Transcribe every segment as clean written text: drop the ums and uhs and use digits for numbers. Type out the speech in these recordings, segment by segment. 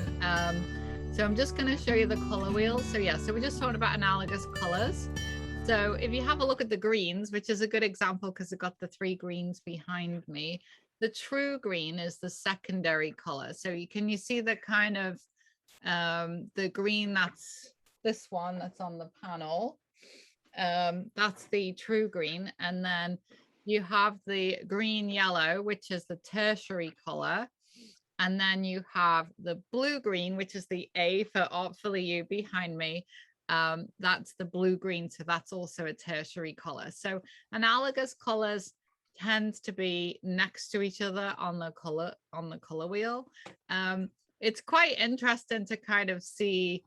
again. So I'm just going to show you the color wheel. So yeah, so we're just talking about analogous colors. So if you have a look at the greens, which is a good example because I've got the 3 greens behind me, the true green is the secondary color. So you see the kind of the green, that's this one that's on the panel. That's the true green. And then you have the green yellow, which is the tertiary color. And then you have the blue green, which is the A for Artfully You behind me. That's the blue green, so that's also a tertiary color. So analogous colors tends to be next to each other on the color wheel. It's quite interesting to kind of see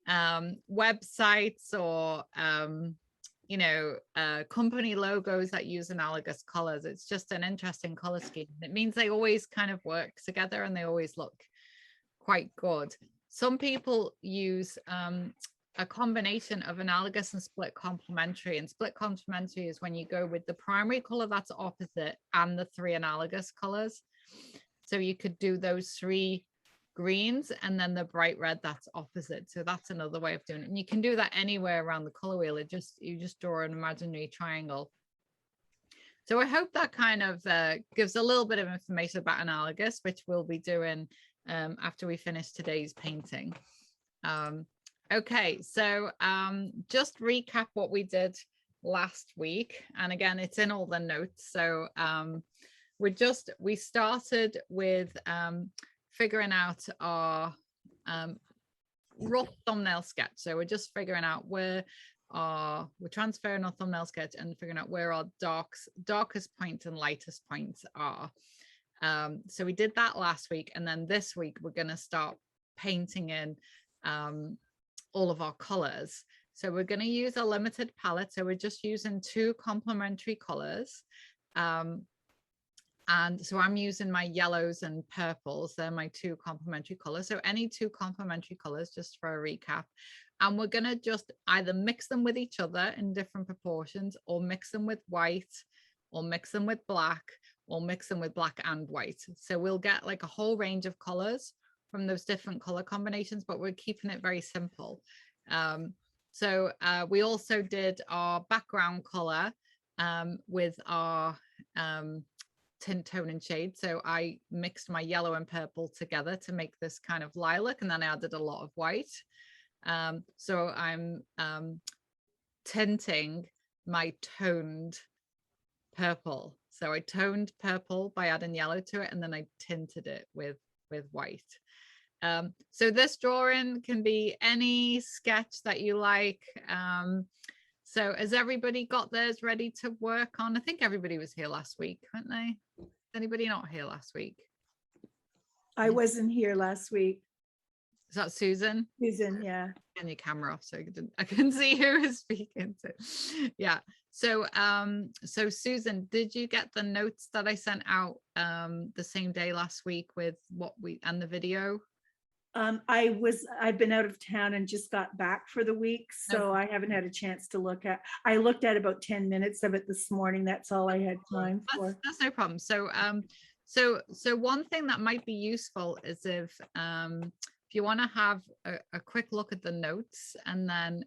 websites or company logos that use analogous colors. It's just an interesting color scheme. It means they always kind of work together and they always look quite good. Some people use a combination of analogous and split complementary, and split complementary is when you go with the primary color that's opposite and the 3 analogous colors. So you could do those 3 greens and then the bright red that's opposite. So that's another way of doing it, and you can do that anywhere around the color wheel. You just draw an imaginary triangle. So I hope that kind of gives a little bit of information about analogous, which we'll be doing after we finish today's painting. Okay, so just recap what we did last week, and again it's in all the notes. So we started with figuring out our rough thumbnail sketch. So we're just figuring out where we're transferring our thumbnail sketch and figuring out where our darkest points and lightest points are. So we did that last week, and then this week we're going to start painting in all of our colors. So we're going to use a limited palette. So we're just using 2 complementary colors. And so I'm using my yellows and purples. They're my 2 complementary colors. So any 2 complementary colors, just for a recap. And we're going to just either mix them with each other in different proportions, or mix them with white, or mix them with black, or mix them with black and white. So we'll get like a whole range of colors from those different color combinations, but we're keeping it very simple. So we also did our background color with our tint, tone and shade. So I mixed my yellow and purple together to make this kind of lilac, and then I added a lot of white. So I'm tinting my toned purple. So I toned purple by adding yellow to it, and then I tinted it with white. So this drawing can be any sketch that you like. So has everybody got theirs ready to work on? I think everybody was here last week, weren't they? Anybody not here last week? I wasn't here last week. Is that Susan? Susan, yeah. Turn your camera off so I couldn't see who was speaking to. Yeah. So so Susan, did you get the notes that I sent out the same day last week with and the video? I've been out of town and just got back for the week, so I haven't had a chance to look at. I looked at about 10 minutes of it this morning. That's all I had time for. That's no problem. So so one thing that might be useful is if you want to have a quick look at the notes, and then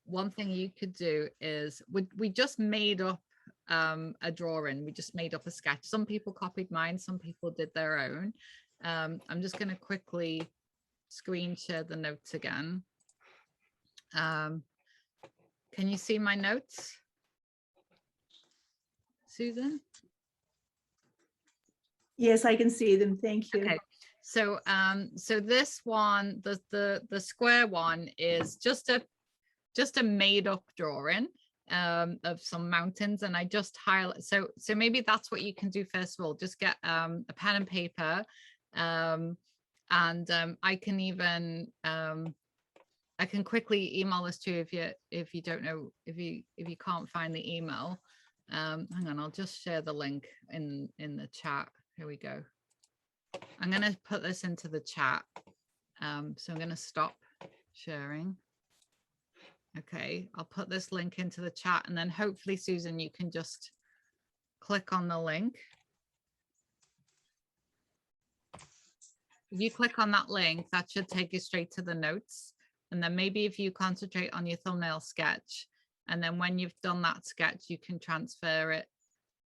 one thing you could do is we just made up a drawing. We just made up a sketch. Some people copied mine, some people did their own. I'm just going to quickly screen share the notes again. Can you see my notes, Susan? Yes, I can see them. Thank you. Okay. So so this one, the square one, is just a made up drawing of some mountains, and I just highlight. So maybe that's what you can do first of all. Just get a pen and paper. And I can even I can quickly email this to you if you don't know, if you can't find the email. Hang on, I'll just share the link in the chat. Here we go. I'm going to put this into the chat. So I'm going to stop sharing. Okay, I'll put this link into the chat, and then hopefully, Susan, you can just click on the link. if you click on that link, that should take you straight to the notes. And then maybe if you concentrate on your thumbnail sketch, and then when you've done that sketch, you can transfer it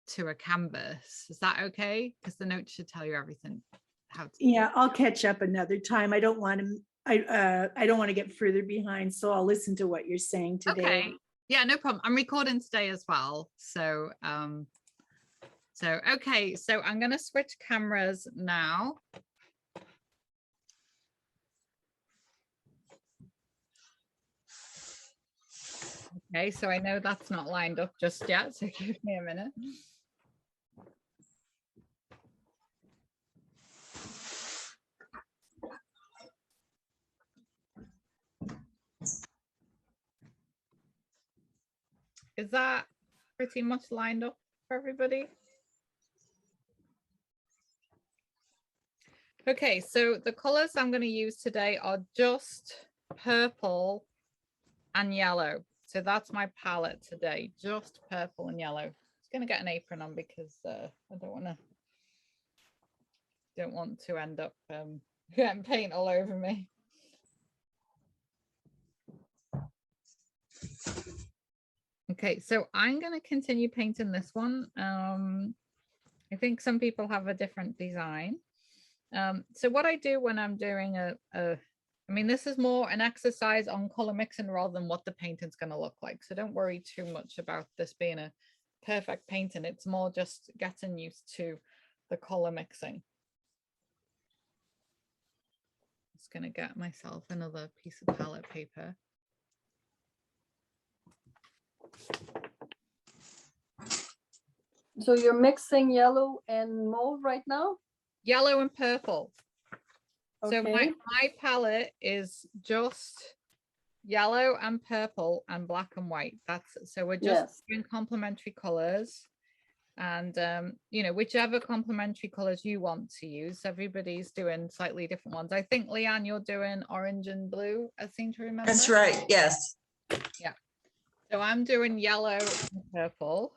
to a canvas. Is that okay? Because the notes should tell you everything. How to Yeah, I'll catch up another time. I don't want to, I don't want to get further behind, so I'll listen to what you're saying today. Okay. Yeah, no problem. I'm recording today as well. So, okay. So I'm going to switch cameras now. Okay, so I know that's not lined up just yet, so give me a minute. Is that pretty much lined up for everybody? Okay, so the colors I'm going to use today are just purple and yellow. So that's my palette today, just purple and yellow. I'm just going to get an apron on because I don't want to end up getting paint all over me. Okay, so I'm going to continue painting this one. I think some people have a different design. So what I do when I'm doing I mean, this is more an exercise on color mixing rather than what the painting's going to look like. So don't worry too much about this being a perfect painting. It's more just getting used to the color mixing. Just going to get myself another piece of palette paper. So you're mixing yellow and mauve right now? Yellow and purple. Okay. So my palette is just yellow and purple and black and white. So we're just doing complementary colors, and you know, whichever complementary colors you want to use. Everybody's doing slightly different ones. I think Leanne, you're doing orange and blue, I seem to remember. That's right, yes. Yeah, so I'm doing yellow and purple.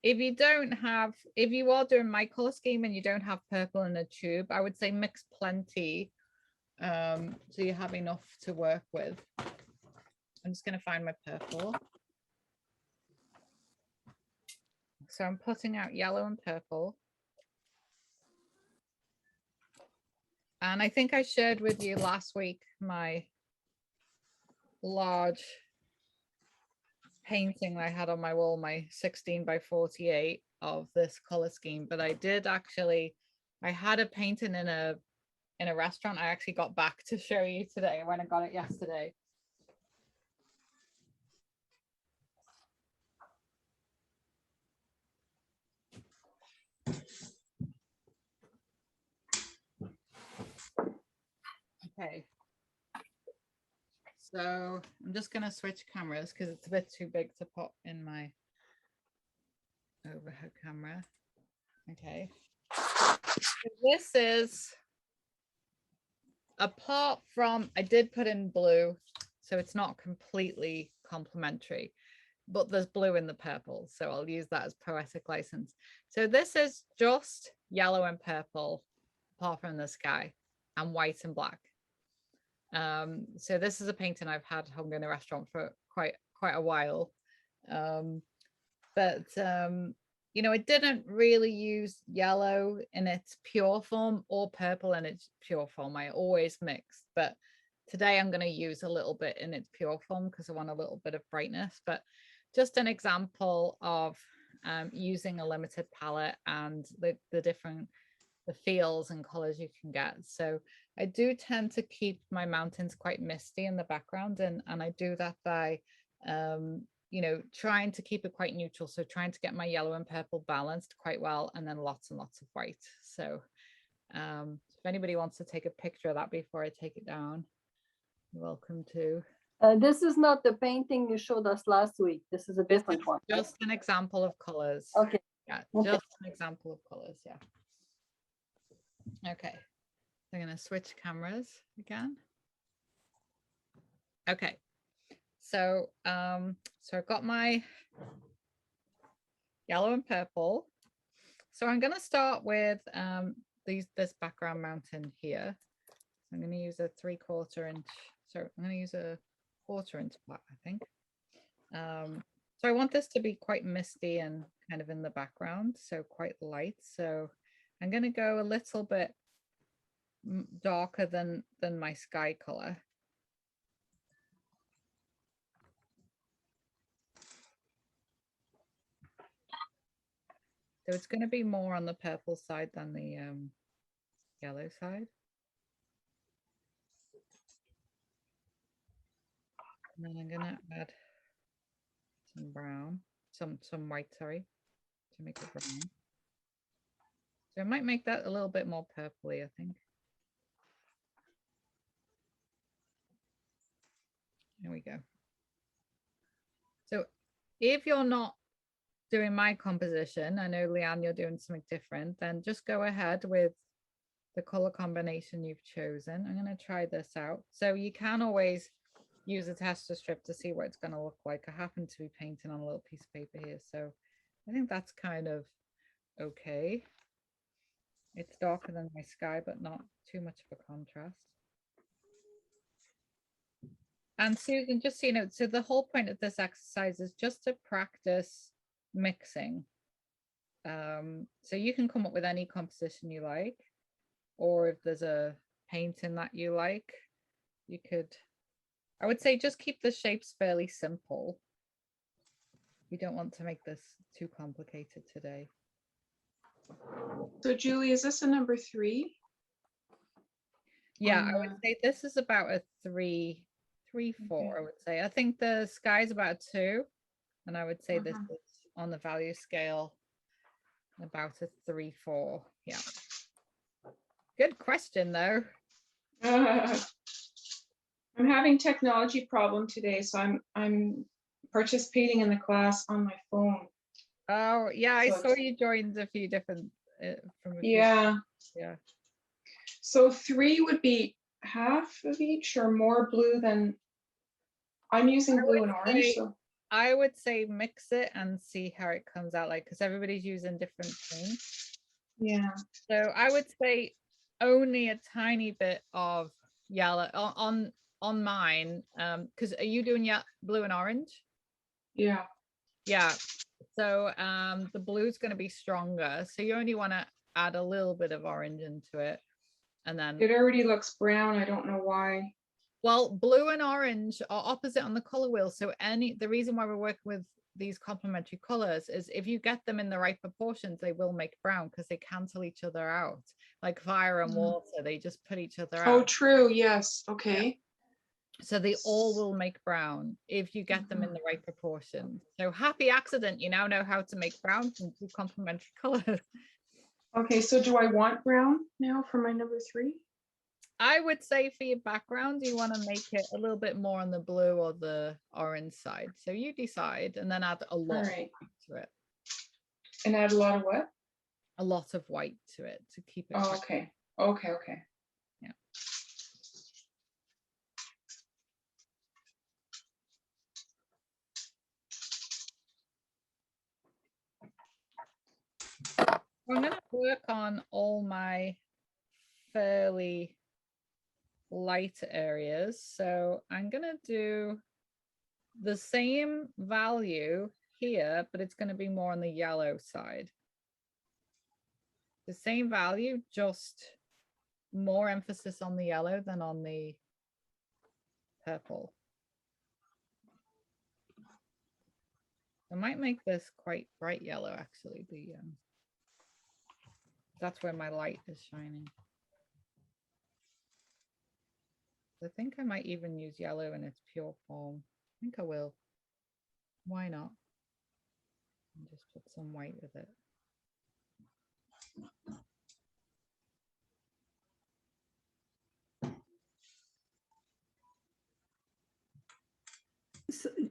If you are doing my color scheme and you don't have purple in a tube, I would say mix plenty, so you have enough to work with. I'm just going to find my purple. So I'm putting out yellow and purple. And I think I shared with you last week my large painting that I had on my wall, my 16 by 48 of this color scheme. But I did actually, I had a painting in a restaurant. I actually got back to show you today. I went and got it yesterday. Okay. So I'm just going to switch cameras because it's a bit too big to put in my overhead camera. Okay. So this is, apart from, I did put in blue, so it's not completely complementary, but there's blue in the purple, so I'll use that as poetic license. So this is just yellow and purple, apart from the sky, and white and black. So this is a painting I've had hung in a restaurant for quite a while, but you know, it didn't really use yellow in its pure form or purple in its pure form. I always mix, but today I'm going to use a little bit in its pure form because I want a little bit of brightness. But just an example of using a limited palette and the different feels and colors you can get. So I do tend to keep my mountains quite misty in the background, and I do that by you know, trying to keep it quite neutral. So trying to get my yellow and purple balanced quite well, and then lots and lots of white. So if anybody wants to take a picture of that before I take it down, you're welcome to. This is not the painting you showed us last week. This is a different one. Just an example of colors. Okay. Yeah, Okay. just an example of colors. Yeah. Okay. I'm going to switch cameras again. Okay. So, so I've got my yellow and purple. So I'm going to start with this background mountain here. I'm going to use a 3/4 inch. So I'm going to use a 1/4 inch flat, I think. So I want this to be quite misty and kind of in the background, so quite light. So I'm going to go a little bit darker than my sky color. So it's going to be more on the purple side than the yellow side. And then I'm going to add some brown, some white, sorry, to make it brown. So I might make that a little bit more purpley, I think. There we go. So if you're not doing my composition, I know Leanne, you're doing something different, then just go ahead with the color combination you've chosen. I'm going to try this out. So you can always use a tester strip to see what it's going to look like. I happen to be painting on a little piece of paper here, so I think that's kind of okay. It's darker than my sky, but not too much of a contrast. And Susan, just so you know, so the whole point of this exercise is just to practice mixing. So you can come up with any composition you like, or if there's a painting that you like, you could, I would say just keep the shapes fairly simple. We don't want to make this too complicated today. So Julie, is this a number 3? Yeah, I would say this is about a 3, 4, I would say. I think the sky is about a 2, and I would say this is on the value scale about a 3, 4. Yeah. Good question though. I'm having technology problem today, so I'm participating in the class on my phone. Oh yeah, I So saw you joined a few different from a few, yeah. So 3 would be half of each or more blue than I'm using blue and orange. So I would say mix it and see how it comes out like, because everybody's using different things. yeah. So I would say only a tiny bit of yellow on mine. Because are you doing blue and orange? Yeah. Yeah. So the blue is going to be stronger. So you only want to add a little bit of orange into it. And then It already looks brown. I don't know why. well, blue and orange are opposite on the color wheel. So the reason why we're working with these complementary colors is if you get them in the right proportions, they will make brown because they cancel each other out. Like fire and water, they just put each other out. Oh, true. Yes. Okay. Yeah. So they all will make brown if you get them in the right proportion. So happy accident, you now know how to make brown from 2 complementary colors. Okay, so do I want brown now for my number 3? I would say for your background, you want to make it a little bit more on the blue or the orange side. So you decide, and then add a lot of white to it. And add a lot of what? A lot of white to it to keep it. Oh, okay. Okay. Okay. Yeah. I'm going to work on all my fairly light areas. So I'm going to do the same value here, but it's going to be more on the yellow side. The same value, just more emphasis on the yellow than on the purple. I might make this quite bright yellow, actually. That's where my light is shining. I think I might even use yellow in its pure form. I think I will. Why not? And just put some white with it.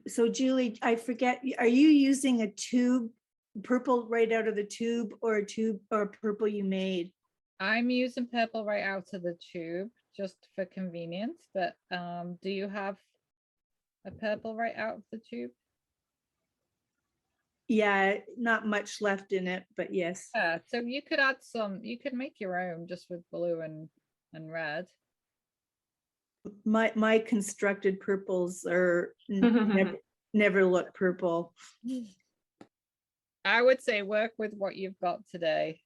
So Julie, I forget, are you using a tube, purple right out of the tube, or a tube or purple you made? I'm using purple right out of the tube just for convenience, but do you have a purple right out of the tube? Yeah, not much left in it, but yes. Yeah, so you could add some, you could make your own just with blue and red. My constructed purples are never look purple. I would say work with what you've got today.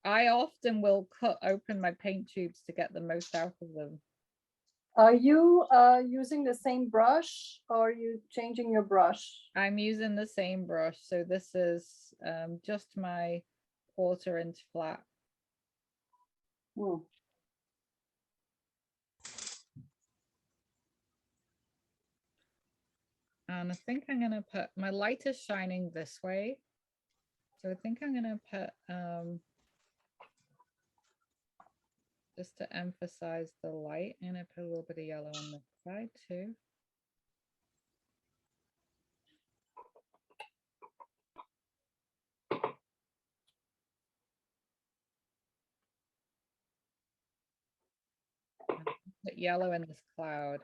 I often will cut open my paint tubes to get the most out of them. Are you using the same brush or are you changing your brush? I'm using the same brush. So this is just my 1/4 inch flat. Hmm. And I think I'm gonna put, my light is shining this way. So I think I'm gonna put, just to emphasize the light, I'm gonna put a little bit of yellow on the side too. Put yellow in this cloud.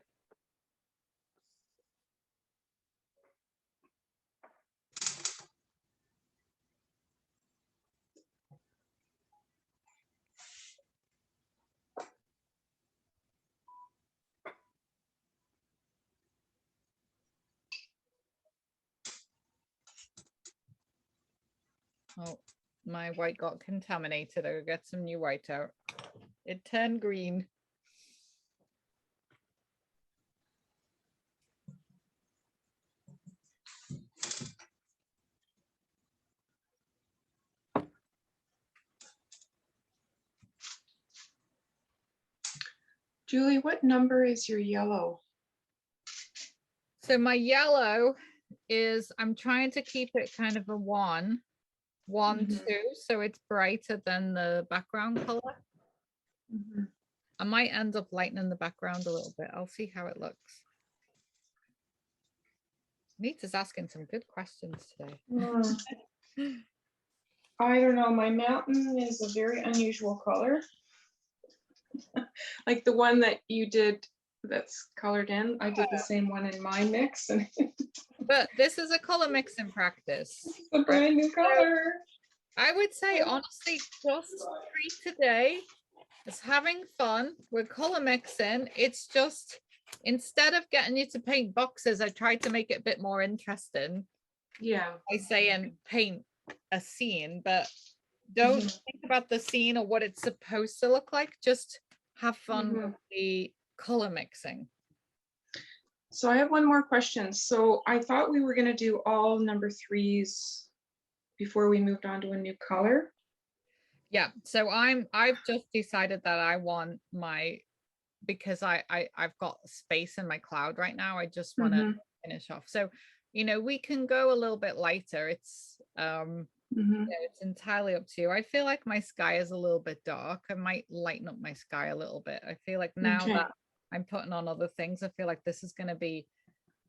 Oh, my white got contaminated. I'll get some new white out. It turned green. Julie, what number is your yellow? So my yellow is, I'm trying to keep it kind of a 1, 1, 2, so it's brighter than the background color. I might end up lightening the background a little bit. I'll see how it looks. Nita's asking some good questions today. I don't know, my mountain is a very unusual color. Like the one that you did that's colored in, I did the same one in my mix, and But this is a color mix in practice. it's a brand new color. I would say, honestly, just treat today as having fun. We're color mixing. It's just, instead of getting you to paint boxes, I tried to make it a bit more interesting. Yeah. I say, and paint a scene, but don't think about the scene or what it's supposed to look like. Just have fun with the color mixing. So I have one more question. So I thought we were going to do all number 3s before we moved on to a new color. Yeah, so I've just decided that I want my, because I've got space in my cloud right now. I just want to finish off. So, you know, we can go a little bit lighter. It's you know, it's entirely up to you. I feel like my sky is a little bit dark. I might lighten up my sky a little bit. I feel like now that I'm putting on other things, I feel like this is going to be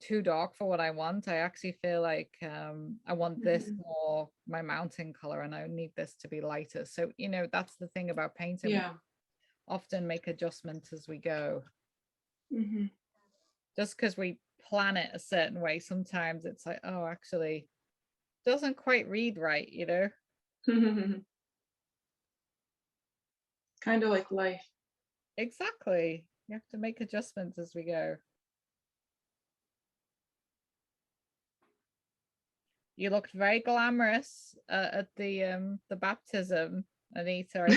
too dark for what I want. I actually feel like I want this more my mountain color, and I need this to be lighter. So, you know, that's the thing about painting. Yeah. We often make adjustments as we go. Mm-hmm. Just because we plan it a certain way, sometimes it's like, oh, actually doesn't quite read right, you know. Kind of like life. Exactly. You have to make adjustments as we go. You looked very glamorous at the baptism, Anita.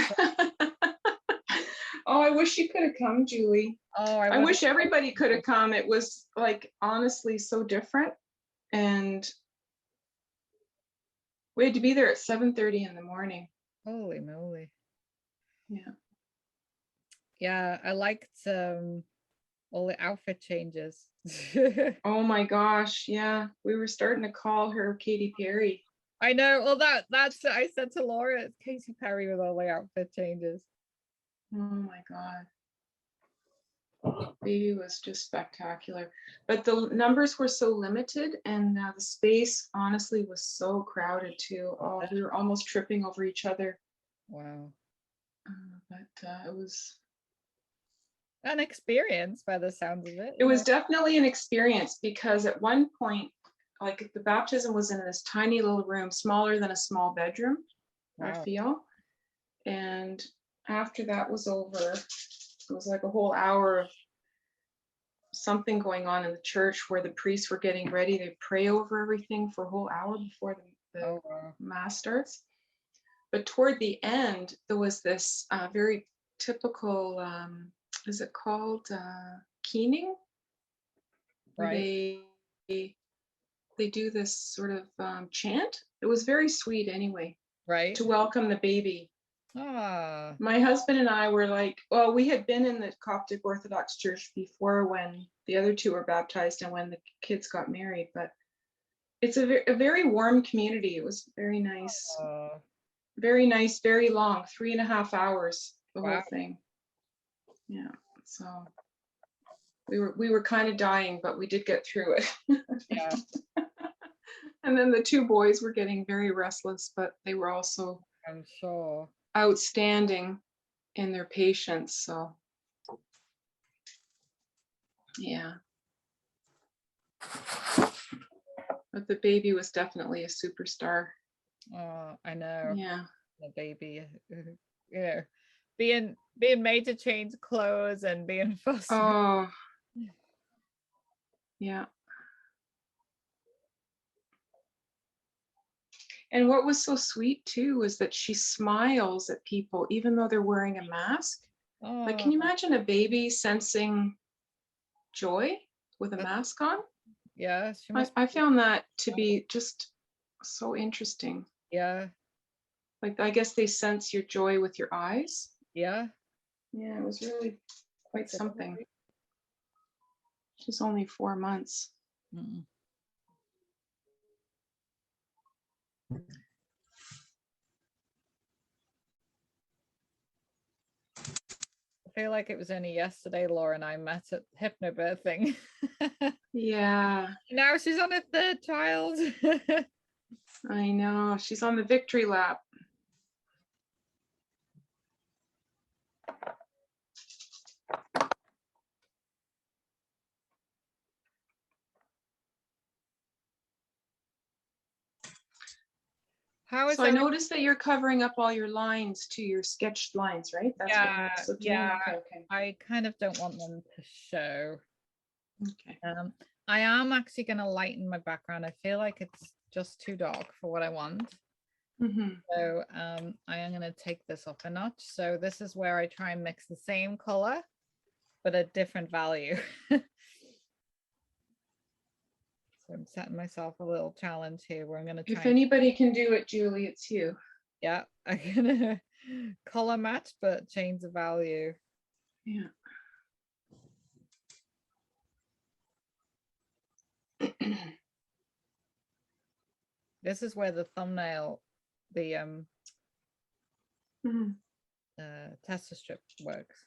Oh, I wish you could have come, Julie. Oh, I wish everybody could have come. It was like honestly so different, and we had to be there at 7:30 in the morning. Holy moly. Yeah. Yeah, I liked all the outfit changes. Oh my gosh, yeah. We were starting to call her Katy Perry. I know. Well, that's what I said to Laura. It's Katy Perry with all the outfit changes. Oh my God. Baby was just spectacular. But the numbers were so limited, and the space honestly was so crowded too. Oh, we were almost tripping over each other. Wow. But it was An experience by the sounds of it. It was definitely an experience, because at one point, like the baptism was in this tiny little room, smaller than a small bedroom, Wow. I feel. And after that was over, it was like a whole hour of something going on in the church where the priests were getting ready to pray over everything for a whole hour before the Oh, wow. mass starts. But toward the end, there was this very typical, is it called keening? Where Right. they do this sort of chant. It was very sweet anyway, Right. to welcome the baby. Ah, My husband and I were like, well, we had been in the Coptic Orthodox Church before when the other two were baptized and when the kids got married, but it's a very warm community. It was very nice, very long, 3.5 hours, the wow. whole thing. Yeah, so we were kind of dying, but we did get through it. Yeah, And then the two boys were getting very restless, but they were also I'm sure. outstanding in their patience. So yeah. But the baby was definitely a superstar. Oh, I know. Yeah. The baby, you know, being made to change clothes and being fussed. Oh, yeah. And what was so sweet too was that she smiles at people even though they're wearing a mask. Like, can you imagine a baby sensing joy with a mask on? Yeah, she must. I found that to be just so interesting. Yeah, Like, I guess they sense your joy with your eyes. yeah. Yeah, it was really quite something. She's only 4 months. Mm. I feel like it was only yesterday Laura and I met at hypnobirthing. Yeah, Now she's on her third child. I know. She's on the victory lap. How is So I every- noticed that you're covering up all your lines to your sketched lines, right? That's what Yeah, you're also doing? yeah. Okay. I kind of don't want them to show. Okay. I am actually going to lighten my background. I feel like it's just too dark for what I want. Mm-hmm. So I am going to take this up a notch. So this is where I try and mix the same color, but a different value. So I'm setting myself a little challenge here where I'm going to try. If anybody can do it, Julie, it's you. Yeah, I'm going to color match, but change the value. Yeah. This is where the thumbnail, the Mm-hmm. tester strip works.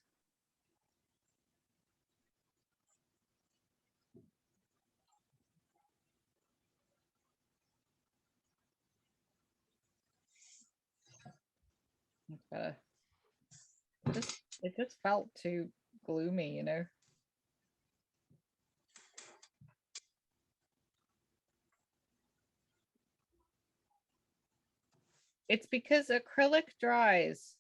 That's better. It just felt too gloomy, you know. It's because acrylic dries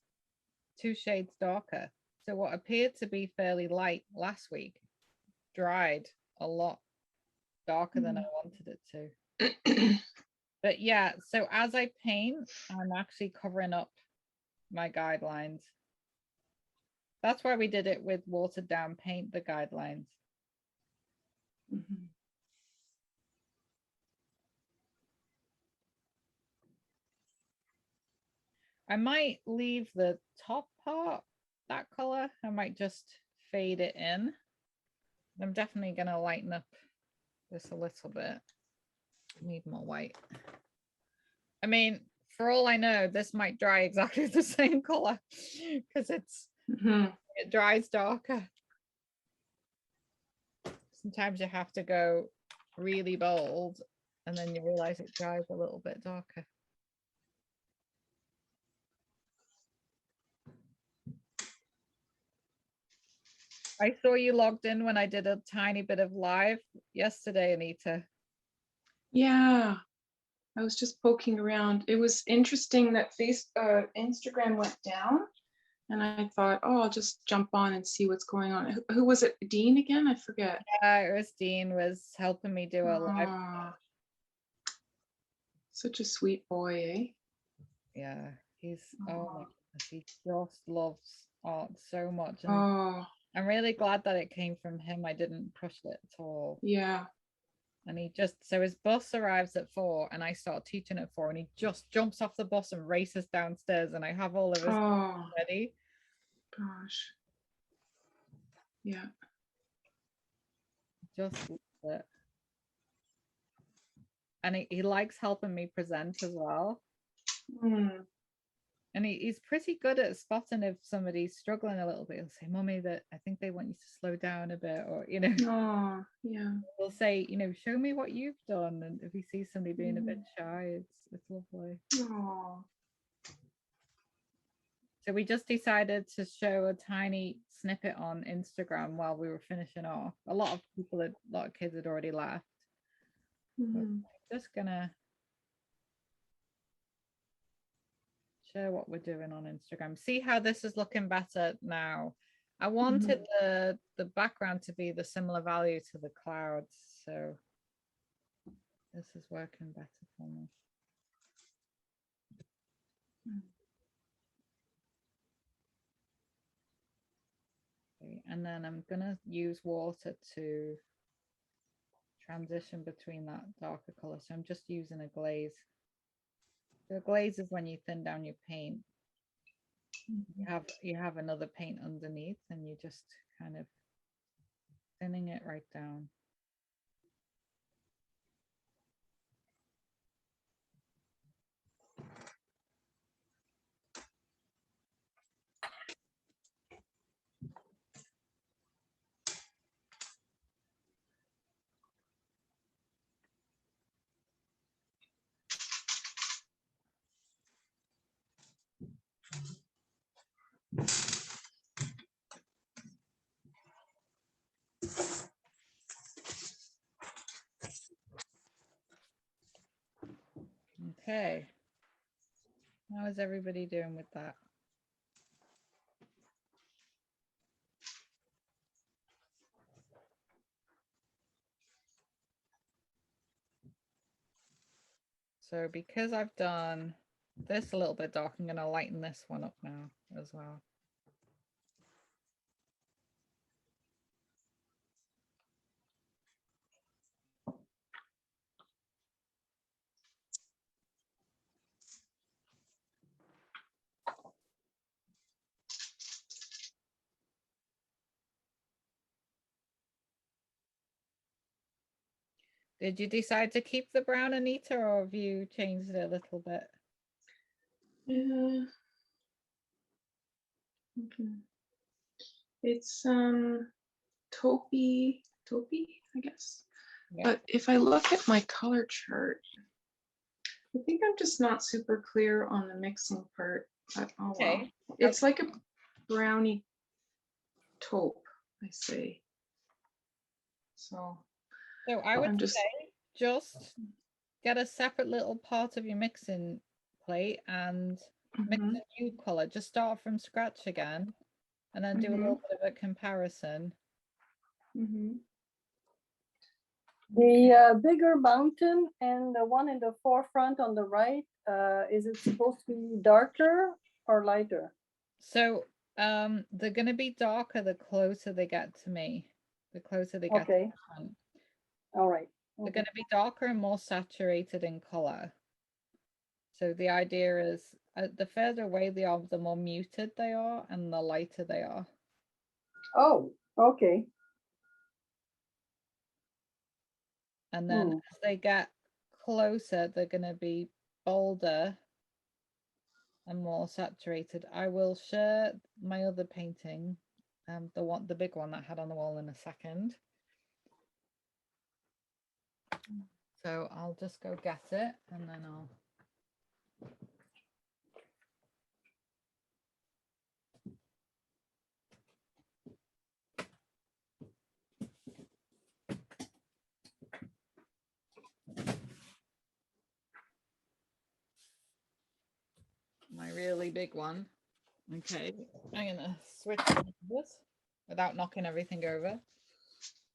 2 shades darker. So what appeared to be fairly light last week dried a lot darker than I wanted it to. But yeah, so as I paint, I'm actually covering up my guidelines. That's why we did it with watered down paint, the guidelines. Mm-hmm. I might leave the top part that color. I might just fade it in. I'm definitely going to lighten up this a little bit. Need more white. I mean, for all I know, this might dry exactly the same color because it dries darker. Sometimes you have to go really bold and then you realize it dries a little bit darker. I saw you logged in when I did a tiny bit of live yesterday, Anita. Yeah, I was just poking around. It was interesting that Instagram went down, and I thought, oh, I'll just jump on and see what's going on. Who was it? Dean again? I forget. It was Dean was helping me do a live. Ah, such a sweet boy, eh? Yeah, he's oh my goodness, he just loves art so much, and Oh, I'm really glad that it came from him. I didn't push it at all. yeah. And he just, so his bus arrives at 4 and I start teaching at 4 and he just jumps off the bus and races downstairs and I have all of his Oh, ready. gosh. Yeah. Just loves it. And he likes helping me present as well. Mm. And he's pretty good at spotting if somebody's struggling a little bit. He'll say, Mummy, that I think they want you to slow down a bit, or Oh, yeah. he'll say, show me what you've done. And if he sees somebody being a bit shy, it's lovely. Oh. So we just decided to show a tiny snippet on Instagram while we were finishing off. A lot of kids had already left. Mm-hmm. Just gonna share what we're doing on Instagram. See how this is looking better now. I wanted the background to be the similar value to the clouds, so this is working better for me. Okay, and then I'm gonna use water to transition between that darker color. So I'm just using a glaze. The glaze is when you thin down your paint. You have another paint underneath and you just kind of thinning it right down. Okay. How is everybody doing with that? So because I've done this a little bit dark, I'm going to lighten this one up now as well. Did you decide to keep the brown, Anita, or have you changed it a little bit? Yeah. Okay. It's taupey, I guess. Yeah. But if I look at my color chart, I think I'm just not super clear on the mixing part. But oh well. Okay. It's like a brownie taupe, I say. So I would just say just get a separate little part of your mixing plate and mix a new color. Just start from scratch again and then do a little bit of a comparison. The bigger mountain and the one in the forefront on the right, is it supposed to be darker or lighter? So they're going to be darker the closer they get to me, the closer they get to the front. All right. They're going to be darker and more saturated in color. So the idea is the further away they are, the more muted they are and the lighter they are. Oh, okay. And then as they get closer, they're going to be bolder and more saturated. I will share my other painting, the big one that I had on the wall, in a second. So I'll just go get it and then I'll. really big one. Okay, I'm gonna switch to this without knocking everything over.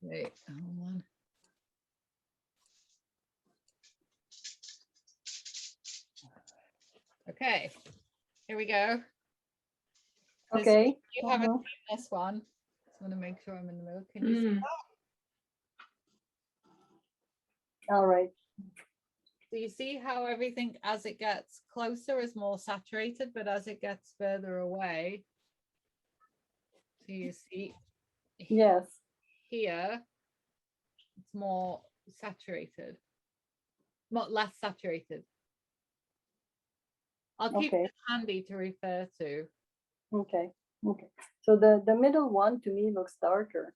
Wait, hold on. Okay, here we go. Okay. You haven't seen this one. Just want to make sure I'm in the middle. Can you see that? All right. So you see how everything as it gets closer is more saturated, but as it gets further away, so you see Yes. here, it's more saturated, not less saturated. I'll keep Okay. it handy to refer to. Okay. Okay. So the middle one to me looks darker.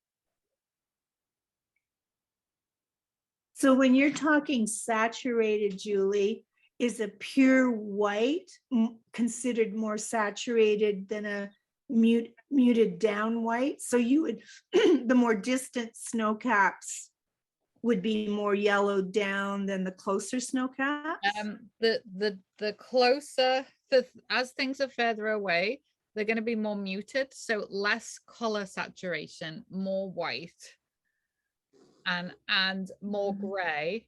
So when you're talking saturated, Julie, is a pure white considered more saturated than a muted down white? So you would, the more distant snow caps would be more yellowed down than the closer snow caps? The closer, as things are further away, they're going to be more muted, so less color saturation, more white. And more gray,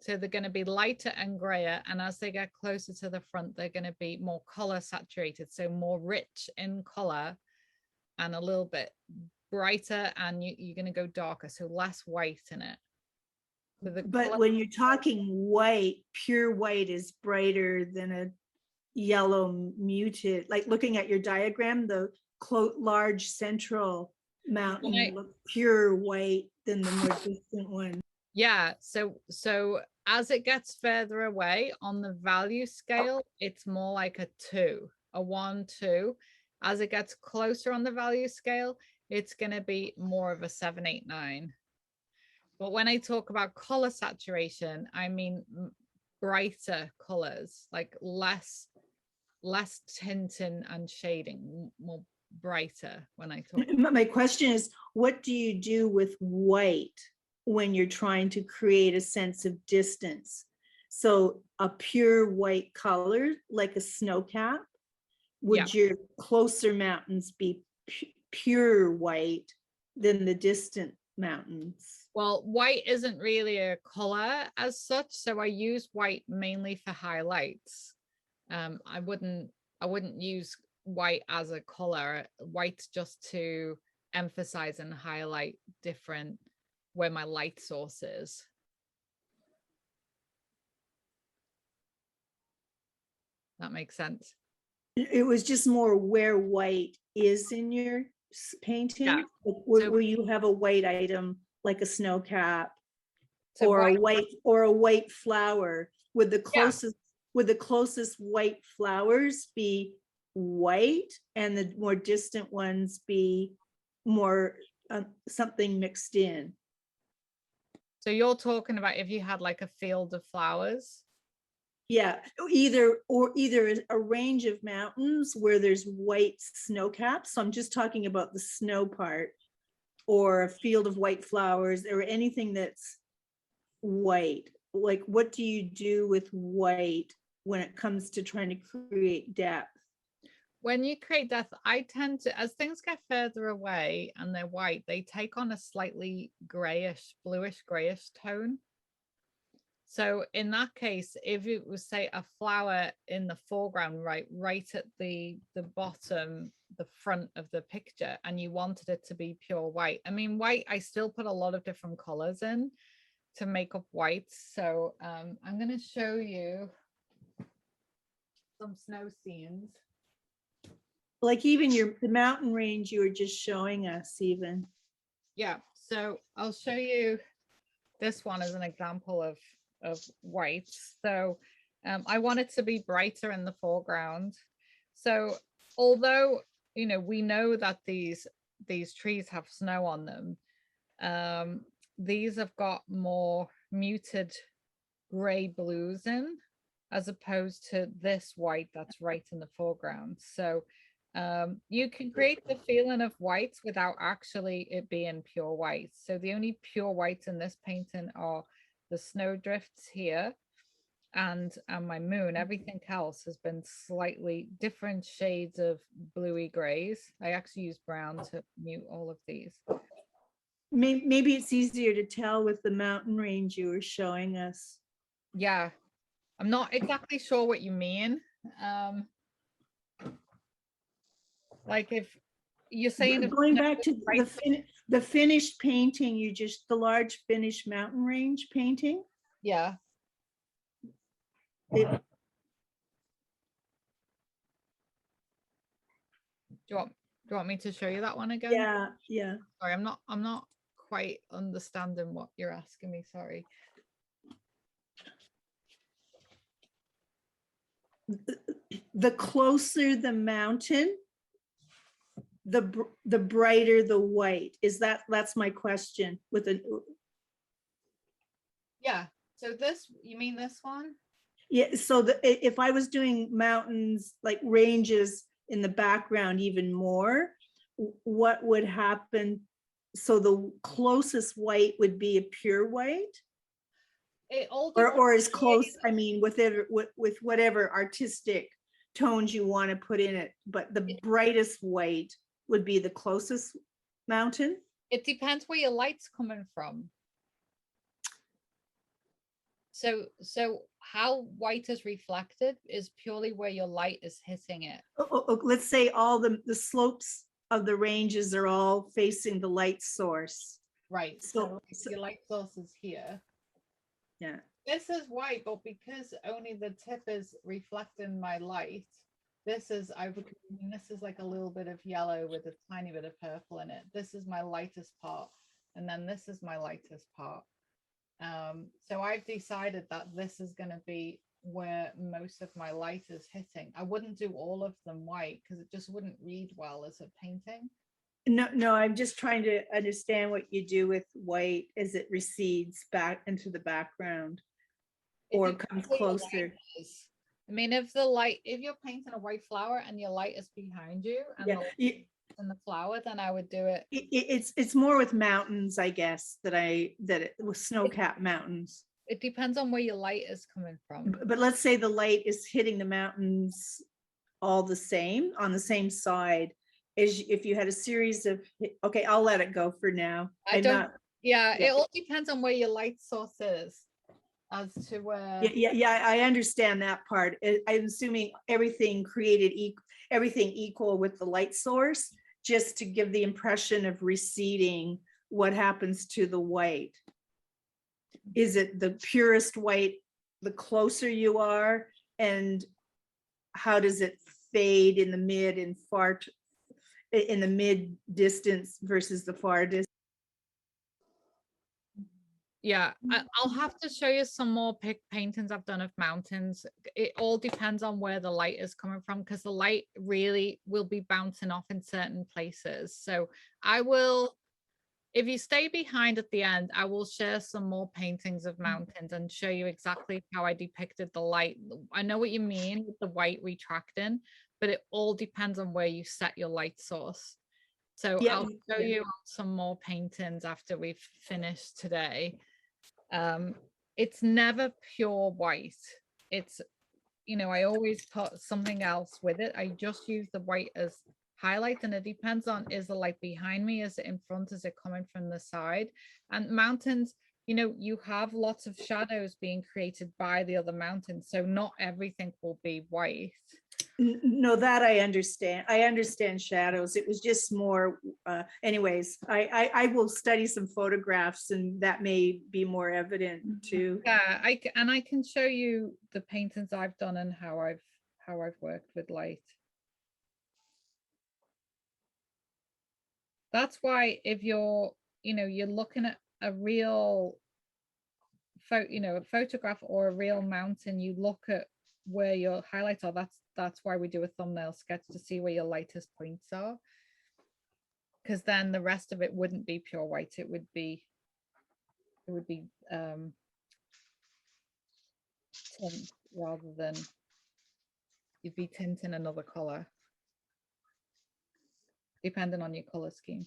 so they're going to be lighter and grayer, and as they get closer to the front they're going to be more color saturated, so more rich in color and a little bit brighter, and you're going to go darker, so less white in it. So but when you're talking white, pure white is brighter than a yellow muted, like looking at your diagram, the large central mountain look pure white than the more distant one. Yeah, so as it gets further away on the value scale, it's more like a 2, a 1, 2. As it gets closer on the value scale, it's going to be more of a 7, 8, 9. But when I talk about color saturation, I mean brighter colors, like less tinting and shading, more brighter when I talk. My question is, what do you do with white when you're trying to create a sense of distance? So a pure white color, like a snow cap, would your closer mountains be pure white than the distant mountains? Well, white isn't really a color as such, so I use white mainly for highlights. I wouldn't use white as a color. White's just to emphasize and highlight different where my light source is. That makes sense. It was just more where white is in your painting. Yeah. Where you have a white item like a snow cap, So or a white flower. Would the closest white flowers be white and the more distant ones be more something mixed in? So you're talking about if you had like a field of flowers? Yeah, either a range of mountains where there's white snow caps. So I'm just talking about the snow part, or a field of white flowers, or anything that's white. Like, what do you do with white when it comes to trying to create depth? When you create depth, I tend to, as things get further away and they're white, they take on a slightly grayish, bluish grayish tone. So in that case, if it was, say, a flower in the foreground, right at the bottom, the front of the picture, and you wanted it to be pure white. I mean, white, I still put a lot of different colors in to make up white. So I'm going to show you some snow scenes. Like even the mountain range you were just showing us even. Yeah, so I'll show you this one as an example of white. So I want it to be brighter in the foreground. So although, you know, we know that these trees have snow on them, these have got more muted gray blues in, as opposed to this white that's right in the foreground. So you can create the feeling of white without actually it being pure white. So the only pure whites in this painting are the snow drifts here, and my moon, everything else has been slightly different shades of bluey grays. I actually use brown to mute all of these. Maybe it's easier to tell with the mountain range you were showing us. Yeah, I'm not exactly sure what you mean. Like if you're saying if Going no, back to right, the finished painting, the large finished mountain range painting. yeah. It, Do you want me to show you that one again? yeah, yeah. Sorry, I'm not quite understanding what you're asking me. Sorry. The closer the mountain, the brighter the white. That's my question with a, Yeah. So this, you mean this one? yeah, so if I was doing mountains like ranges in the background even more, what would happen? So the closest white would be a pure white? It all Or as depends. close, I mean, with whatever artistic tones you want to put in it, but the brightest white would be the closest mountain. It depends where your light's coming from. So how white is reflected is purely where your light is hitting it. Let's say all the slopes of the ranges are all facing the light source. Right. So- So your light source is here. Yeah. This is white, but because only the tip is reflecting my light, this is this is like a little bit of yellow with a tiny bit of purple in it. This is my lightest part, and then this is my lightest part. So I've decided that this is going to be where most of my light is hitting. I wouldn't do all of them white because it just wouldn't read well as a painting. No, I'm just trying to understand what you do with white as it recedes back into the background or comes closer. I mean, if you're painting a white flower and your light is behind you and Yeah, the flower, then I would do it. it's more with mountains, I guess, with snow-capped mountains. It depends on where your light is coming from. But let's say the light is hitting the mountains all the same on the same side as if you had a series of, okay, I'll let it go for now. Yeah, Yeah. it all depends on where your light source is as to where. Yeah, I understand that part. I'm assuming everything equal with the light source, just to give the impression of receding. What happens to the white? Is it the purest white the closer you are, and how does it fade in the mid and far in the mid distance versus the far distance? Yeah, I'll have to show you some more paintings I've done of mountains. It all depends on where the light is coming from, because the light really will be bouncing off in certain places. So I will, if you stay behind at the end, I will share some more paintings of mountains and show you exactly how I depicted the light. I know what you mean with the white retracting, but it all depends on where you set your light source. So Yeah, I'll show you some more paintings after we've finished today. It's never pure white. It's, I always put something else with it. I just use the white as highlight, and it depends on, is the light behind me, is it in front, is it coming from the side? And mountains, you have lots of shadows being created by the other mountains, so not everything will be white. No, that I understand. I understand shadows. It was just more, anyways, I will study some photographs and that may be more evident too. Yeah, I can show you the paintings I've done and how I've worked with light. That's why if you're looking at a real a photograph or a real mountain, you look at where your highlights are. That's why we do a thumbnail sketch, to see where your lightest points are, because then the rest of it wouldn't be pure white. It would be tint, rather than you'd be tinting another color, depending on your color scheme.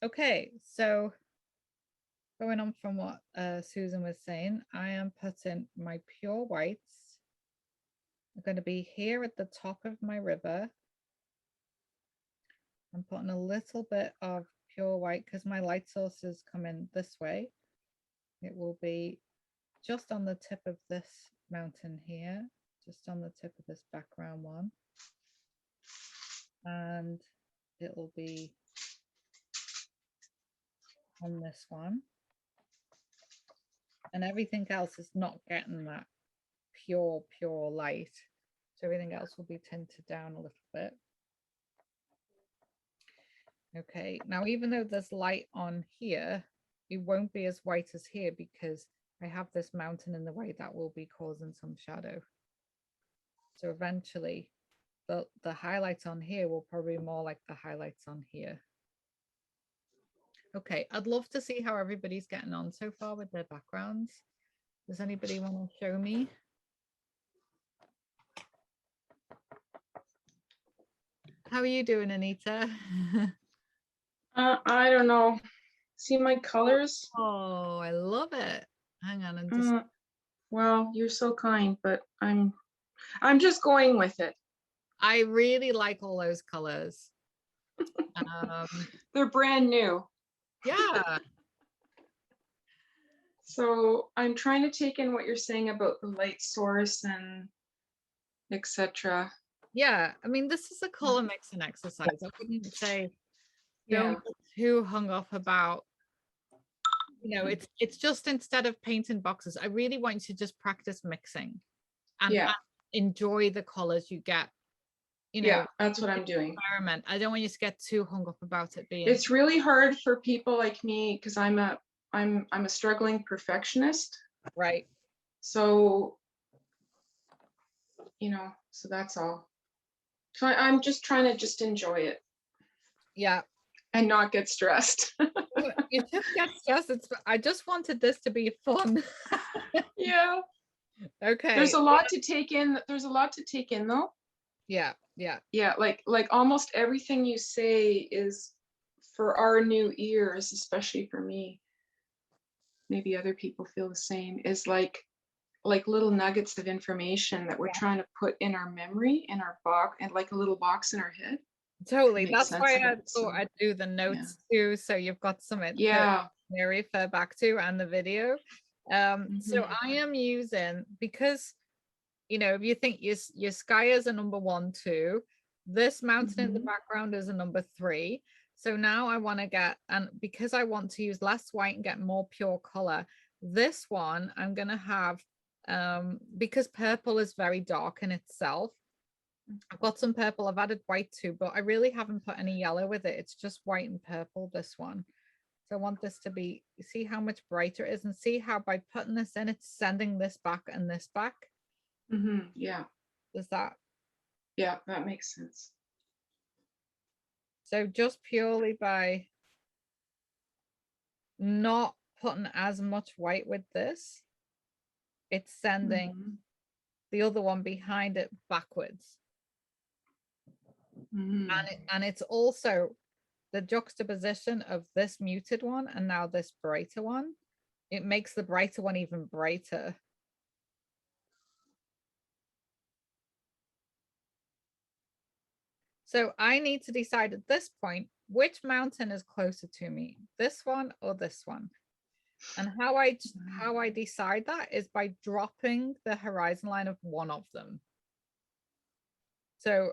Okay, so going on from what Susan was saying, I am putting my pure whites. I'm going to be here at the top of my river. I'm putting a little bit of pure white because my light sources come in this way. It will be just on the tip of this mountain here, just on the tip of this background one. And it will be on this one. And everything else is not getting that pure light. So everything else will be tinted down a little bit. Okay, now even though there's light on here, it won't be as white as here because I have this mountain in the way that will be causing some shadow. So eventually the highlights on here will probably be more like the highlights on here. Okay, I'd love to see how everybody's getting on so far with their backgrounds. Does anybody want to show me? How are you doing, Anita? I don't know. See my colors? Oh, I love it. Hang on, and just Well, you're so kind, but I'm just going with it. I really like all those colors. They're brand new. Yeah. So I'm trying to take in what you're saying about the light source and etc. Yeah, I mean, this is a color mixing exercise. I wouldn't say Yeah. don't get too hung up about, you know, it's just instead of painting boxes, I really want you to just practice mixing and enjoy the colors you get. You know, Yeah, that's what I'm doing. Experiment. I don't want you to get too hung up about it being. It's really hard for people like me because I'm a struggling perfectionist. Right. So, you know, so that's all. So I'm just trying to just enjoy it. Yeah. And not get stressed. You should get stressed. I just wanted this to be fun. Yeah. Okay. There's a lot to take in. There's a lot to take in though. Yeah. Yeah. Yeah. Like almost everything you say is for our new ears, especially for me. Maybe other people feel the same, is like little nuggets of information that we're trying to put in our memory, in our box, and like a little box in our head. Totally. That's why I thought so, I'd do the notes too. So you've got something to refer back to and the video. So I am using, because, you know, if you think your sky is a number 1, 2, this mountain in the background is a number 3. So now I want to get, and because I want to use less white and get more pure color, this one I'm going to have, because purple is very dark in itself. I've got some purple, I've added white too, but I really haven't put any yellow with it. It's just white and purple, this one. So I want this to be, see how much brighter it is, and see how by putting this in, it's sending this back and this back. Yeah. Does that? Yeah, that makes sense. So just purely by not putting as much white with this, it's sending the other one behind it backwards. And it's also the juxtaposition of this muted one and now this brighter one. It makes the brighter one even brighter. So I need to decide at this point, which mountain is closer to me, this one or this one? And how I decide that is by dropping the horizon line of one of them. So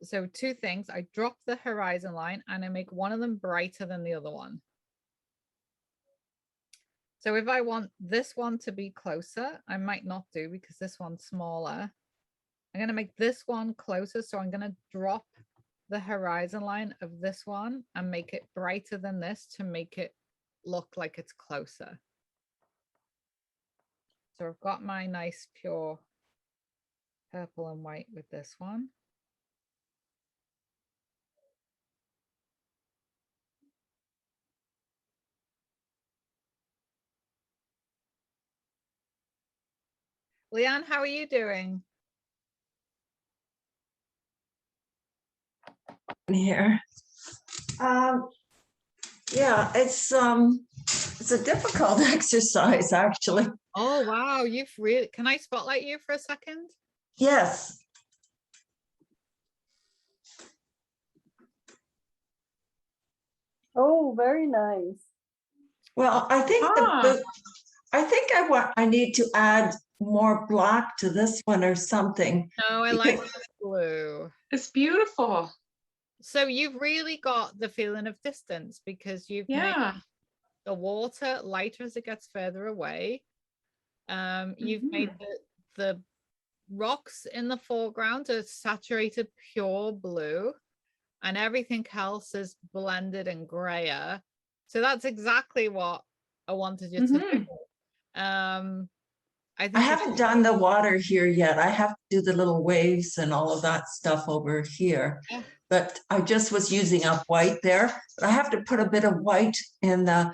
2 things, I drop the horizon line and I make one of them brighter than the other one. So if I want this one to be closer, I might not do, because this one's smaller. I'm going to make this one closer. So I'm going to drop the horizon line of this one and make it brighter than this to make it look like it's closer. So I've got my nice pure purple and white with this one. Leanne, how are you doing? Here. Yeah, it's a difficult exercise, actually. Oh, wow. You've really, can I spotlight you for a second? Yes. Oh, very nice. Well, I think I need to add more black to this one or something. No, I like the blue. It's beautiful. So you've really got the feeling of distance because you've made Yeah. the water lighter as it gets further away. You've made the rocks in the foreground are saturated pure blue, and everything else is blended and grayer. So that's exactly what I wanted you to do. I I think haven't done the water here yet. I have to do the little waves and all of that stuff over here. Yeah. But I just was using up white there. But I have to put a bit of white in to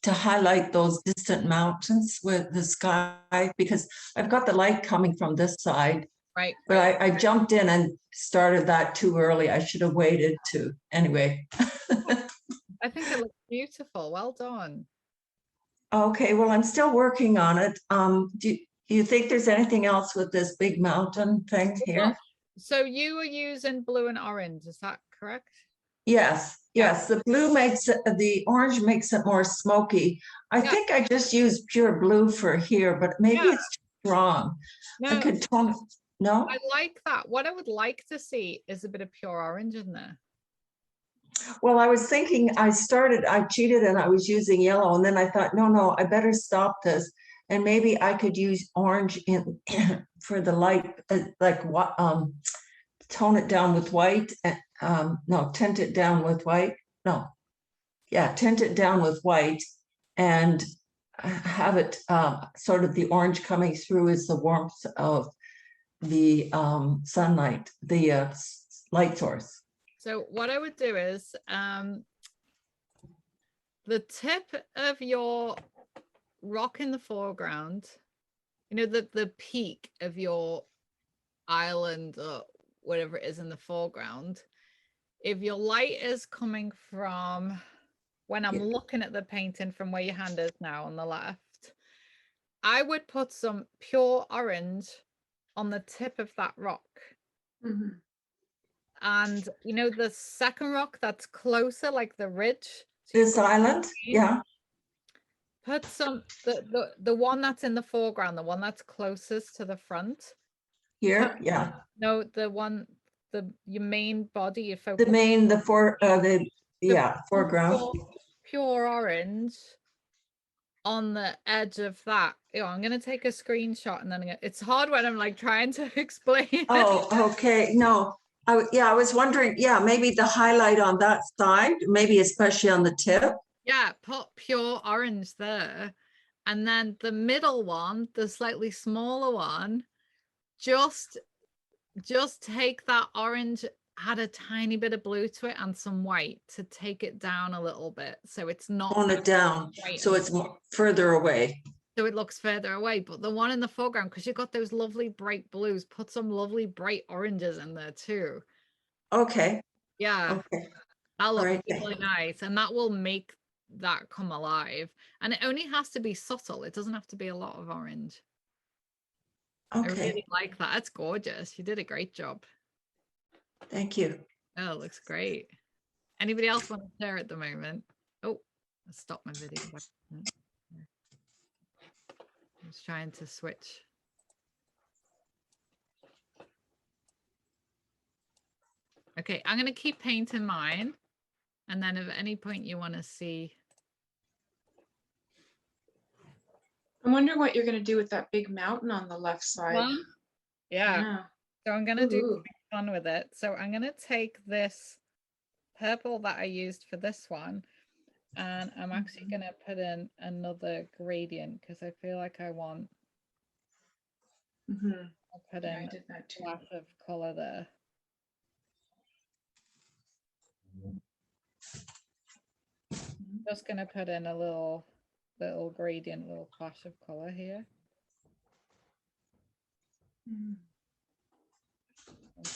highlight those distant mountains with the sky, because I've got the light coming from this side. right. But I jumped in and started that too early. I should have waited to, anyway. I think it looks beautiful. Well done. Okay, well, I'm still working on it. Do you think there's anything else with this big mountain thing here? So you were using blue and orange, is that correct? Yes, yes, the blue makes it, the orange makes it more smoky. I Yeah. think I just used pure blue for here, but maybe Yeah. it's too strong. I No, could tone, no? I like that. What I would like to see is a bit of pure orange in there. Well, I was thinking, I cheated and I was using yellow, and then I thought, no, I better stop this. And maybe I could use orange in for the light, like what, tone it down with white, no, tint it down with white. No, yeah, tint it down with white and have it sort of the orange coming through as the warmth of the sunlight, the light source. So what I would do is the tip of your rock in the foreground, you know, the peak of your island or whatever it is in the foreground, if your light is coming from, when I'm looking at the painting from where your hand is now on the left, I would put some pure orange on the tip of that rock. And you know, the second rock that's closer, like the ridge. This island, yeah. Put some, the one that's in the foreground, the one that's closest to the front. Here, yeah. No, the one, your main body, your focus. Foreground. Pure orange on the edge of that. I'm gonna take a screenshot and then it's hard when I'm like trying to explain it. Oh, okay. No, I was wondering, yeah, maybe the highlight on that side, maybe especially on the tip. Yeah, put pure orange there. And then the middle one, the slightly smaller one, just take that orange, add a tiny bit of blue to it and some white to take it down a little bit. So it's not Tone it down, so it's more further away. So it looks further away. But the one in the foreground, because you've got those lovely bright blues, put some lovely bright oranges in there too. Okay. Yeah. Okay. That'll look Right. really nice. And that will make that come alive. And it only has to be subtle. It doesn't have to be a lot of orange. Okay. I really like that. That's gorgeous. You did a great job. Thank you. Oh, it looks great. Anybody else want to share at the moment? Oh, I stopped my video. I was trying to switch. Okay, I'm going to keep painting mine. And then if at any point you want to see. I wonder what you're going to do with that big mountain on the left side. One? Yeah. So I'm going to do Ooh. fun with it. So I'm going to take this purple that I used for this one. And I'm actually going to put in another gradient because I feel like I want. I'll put in I did that too. a lot of color there. Just going to put in a little gradient, little flash of color here. I'm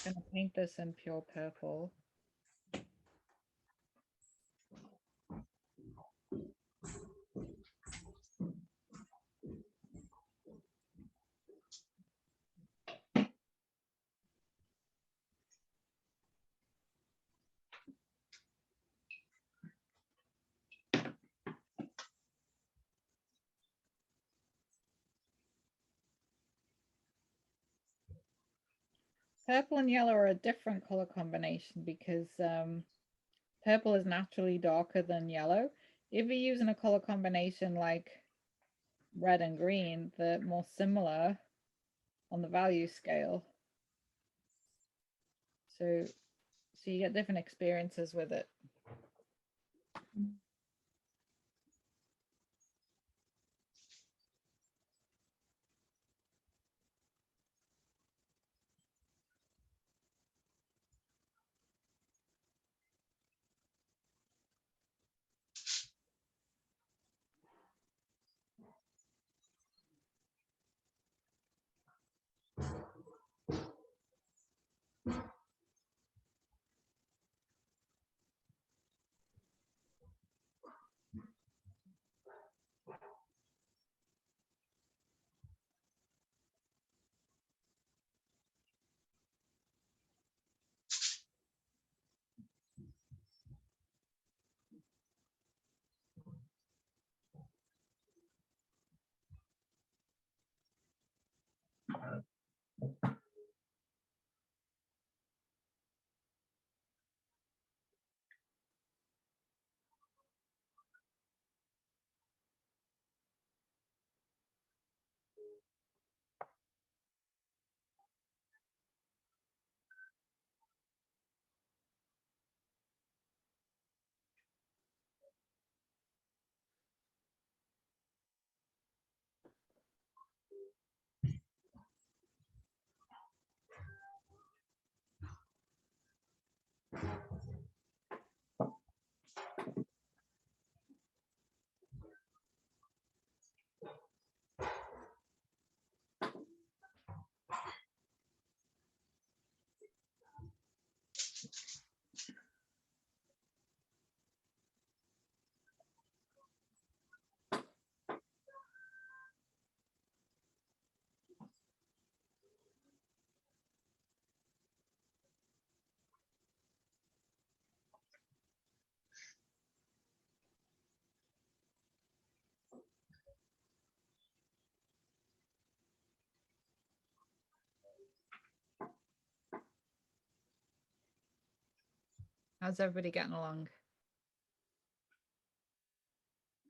going to paint this in pure purple. Purple and yellow are a different color combination because purple is naturally darker than yellow. If you're using a color combination like red and green, they're more similar on the value scale. So you get different experiences with it. How's everybody getting along?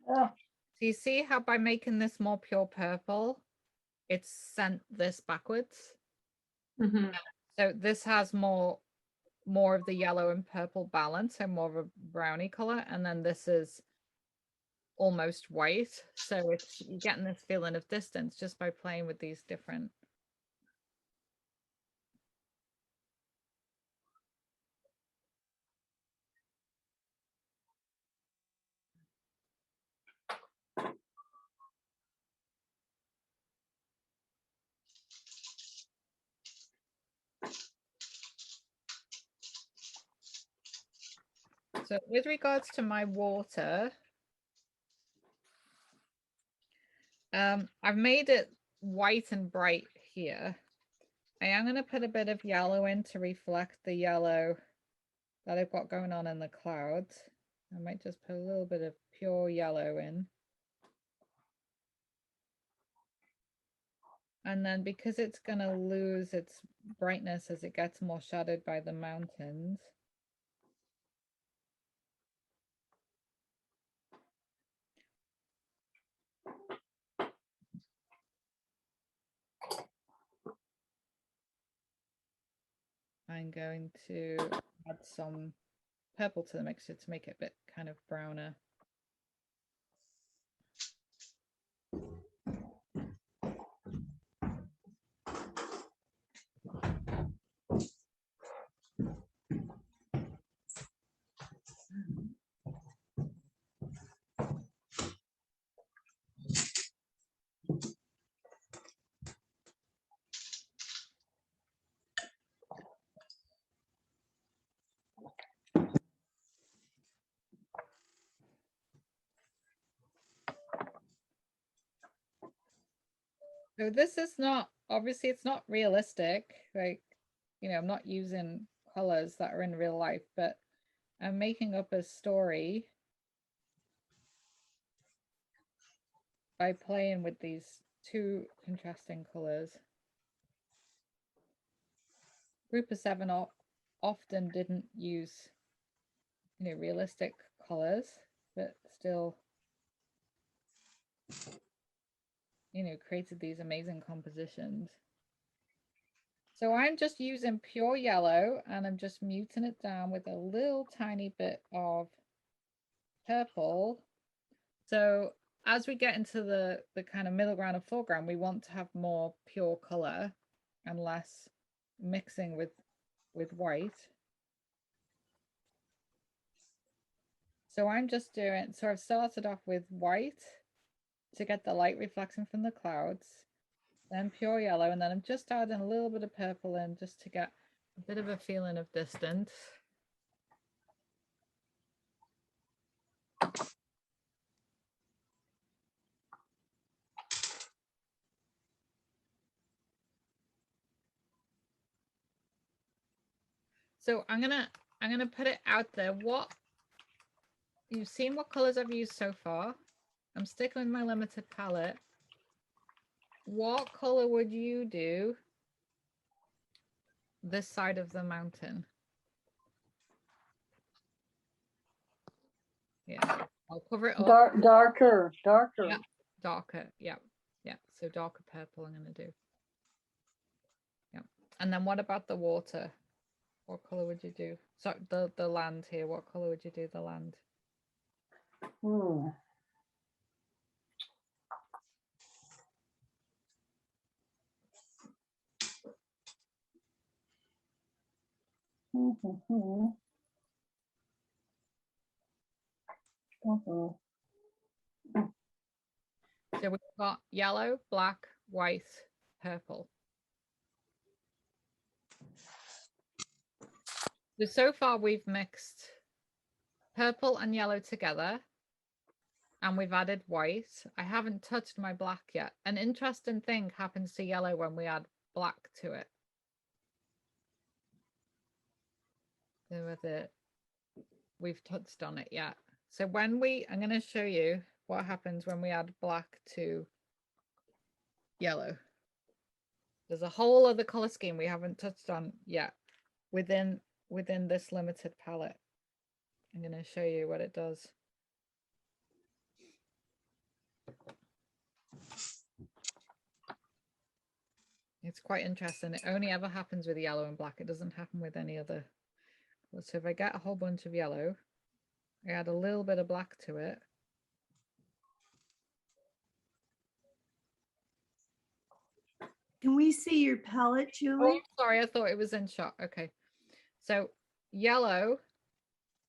Oh, So you see how by making this more pure purple, it's sent this backwards. Mhm. So this has more of the yellow and purple balance, so more of a brownie color, and then this is almost white. So it's you're getting this feeling of distance just by playing with these different. So with regards to my water, I've made it white and bright here. I am going to put a bit of yellow in to reflect the yellow that I've got going on in the clouds. I might just put a little bit of pure yellow in. And then because it's going to lose its brightness as it gets more shadowed by the mountains, I'm going to add some purple to the mixture to make it a bit kind of browner. So this is not, obviously it's not realistic. Like, you know, I'm not using colors that are in real life, but I'm making up a story by playing with these two contrasting colors. group of 7 often didn't use, you know, realistic colors, but still, you know, created these amazing compositions. So I'm just using pure yellow and I'm just muting it down with a little tiny bit of purple. So as we get into the kind of middle ground and foreground, we want to have more pure color and less mixing with white. So I'm just doing, so I've started off with white to get the light reflection from the clouds, then pure yellow, and then I'm just adding a little bit of purple in just to get a bit of a feeling of distance. So I'm gonna put it out there. What you've seen, what colors I've used so far. I'm sticking with my limited palette. What color would you do this side of the mountain? Yeah, I'll cover it up. Darker. Yeah, darker. Yeah, yeah. So darker purple I'm gonna do. Yeah. And then what about the water? What color would you do? So the land here, what color would you do the land? Hmm. Mm-hmm. So we've got yellow, black, white, purple. So far we've mixed purple and yellow together and we've added white. I haven't touched my black yet. An interesting thing happens to yellow when we add black to it. We've touched on it yet. So I'm going to show you what happens when we add black to yellow. There's a whole other color scheme we haven't touched on yet within this limited palette. I'm going to show you what it does. It's quite interesting. It only ever happens with yellow and black. It doesn't happen with any other. So if I get a whole bunch of yellow, I add a little bit of black to it. Can we see your palette, Julie? Oh, sorry, I thought it was in shot. Okay. So yellow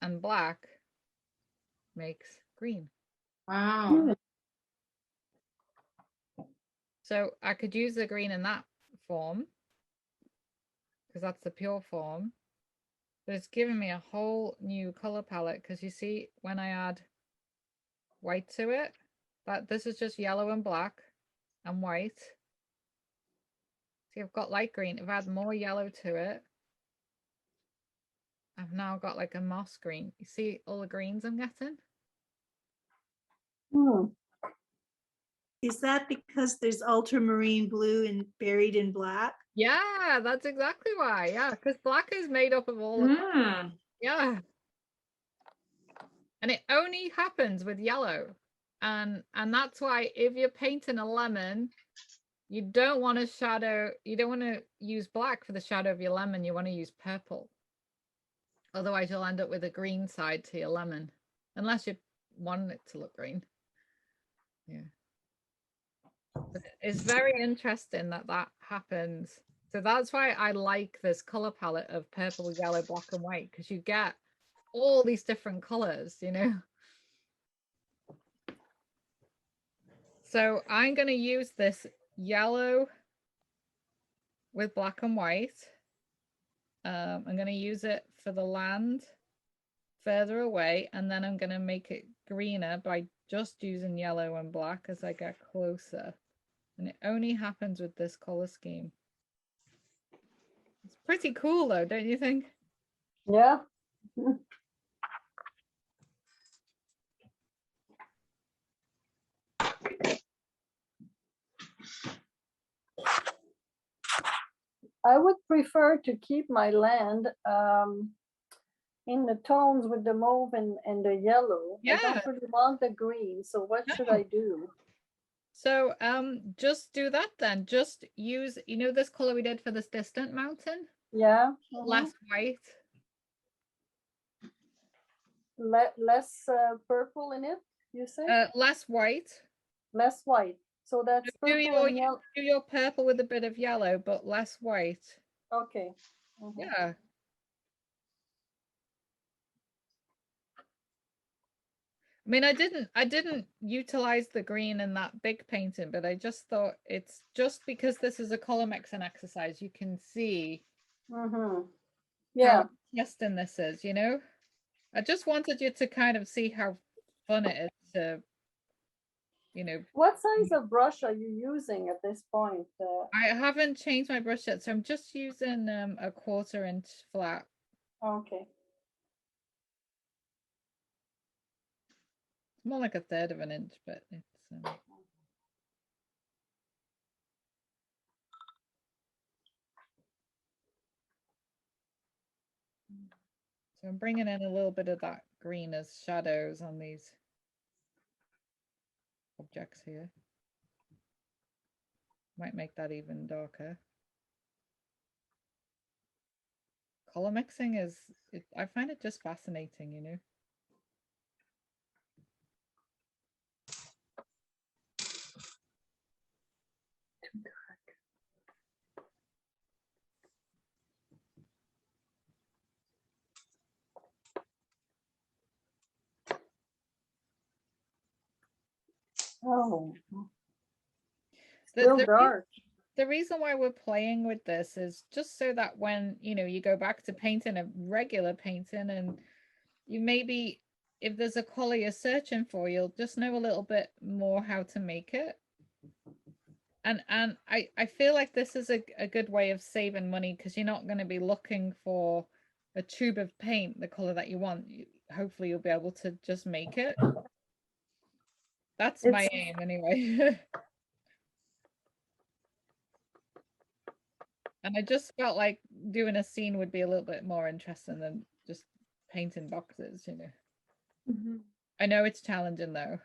and black makes green. Wow. So I could use the green in that form because that's the pure form. But it's giving me a whole new color palette because you see when I add white to it, that this is just yellow and black and white. See, I've got light green. If I add more yellow to it, I've now got like a moss green. You see all the greens I'm getting? Hmm. Is that because there's ultramarine blue and buried in black? Yeah, that's exactly why. Yeah, because black is made up of all of Mm. yeah. And it only happens with yellow. And that's why if you're painting a lemon, you don't want to use black for the shadow of your lemon. You want to use purple. Otherwise, you'll end up with a green side to your lemon, unless you want it to look green. Yeah. But it's very interesting that happens. So that's why I like this color palette of purple, yellow, black, and white, because you get all these different colors, you know. So I'm going to use this yellow with black and white. I'm going to use it for the land further away, and then I'm going to make it greener by just using yellow and black as I get closer. And it only happens with this color scheme. It's pretty cool though, don't you think? Yeah. I would prefer to keep my land in the tones with the mauve and the yellow. I Yeah. don't really want the green, so what should No. I do? So just do that then. Just use, you know, this color we did for this distant mountain, Yeah. less white. Less purple in it, you say? Less white. Less white. So that's Do purple and yellow. your purple with a bit of yellow, but less white. Okay. Mhm. Yeah. I mean, I didn't utilize the green in that big painting, but I just thought it's just because this is a color mixing exercise, you can see Yeah. how interesting this is, you know? I just wanted you to kind of see how fun it is to, you know, What size of brush are you using at this point? I haven't changed my brush yet, so I'm just using a 1/4 inch flat. Okay. It's more like 1/3 of an inch, but it's so I'm bringing in a little bit of that green as shadows on these objects here. Might make that even darker. Color mixing is, I find it just fascinating, you know. Oh, The, still the, dark. the reason why we're playing with this is just so that when, you know, you go back to painting a regular painting and you maybe, if there's a color you're searching for, you'll just know a little bit more how to make it. And I feel like this is a good way of saving money because you're not going to be looking for a tube of paint, the color that you want. Hopefully you'll be able to just make it. That's my aim anyway. And I just felt like doing a scene would be a little bit more interesting than just painting boxes, you know. I know it's challenging though.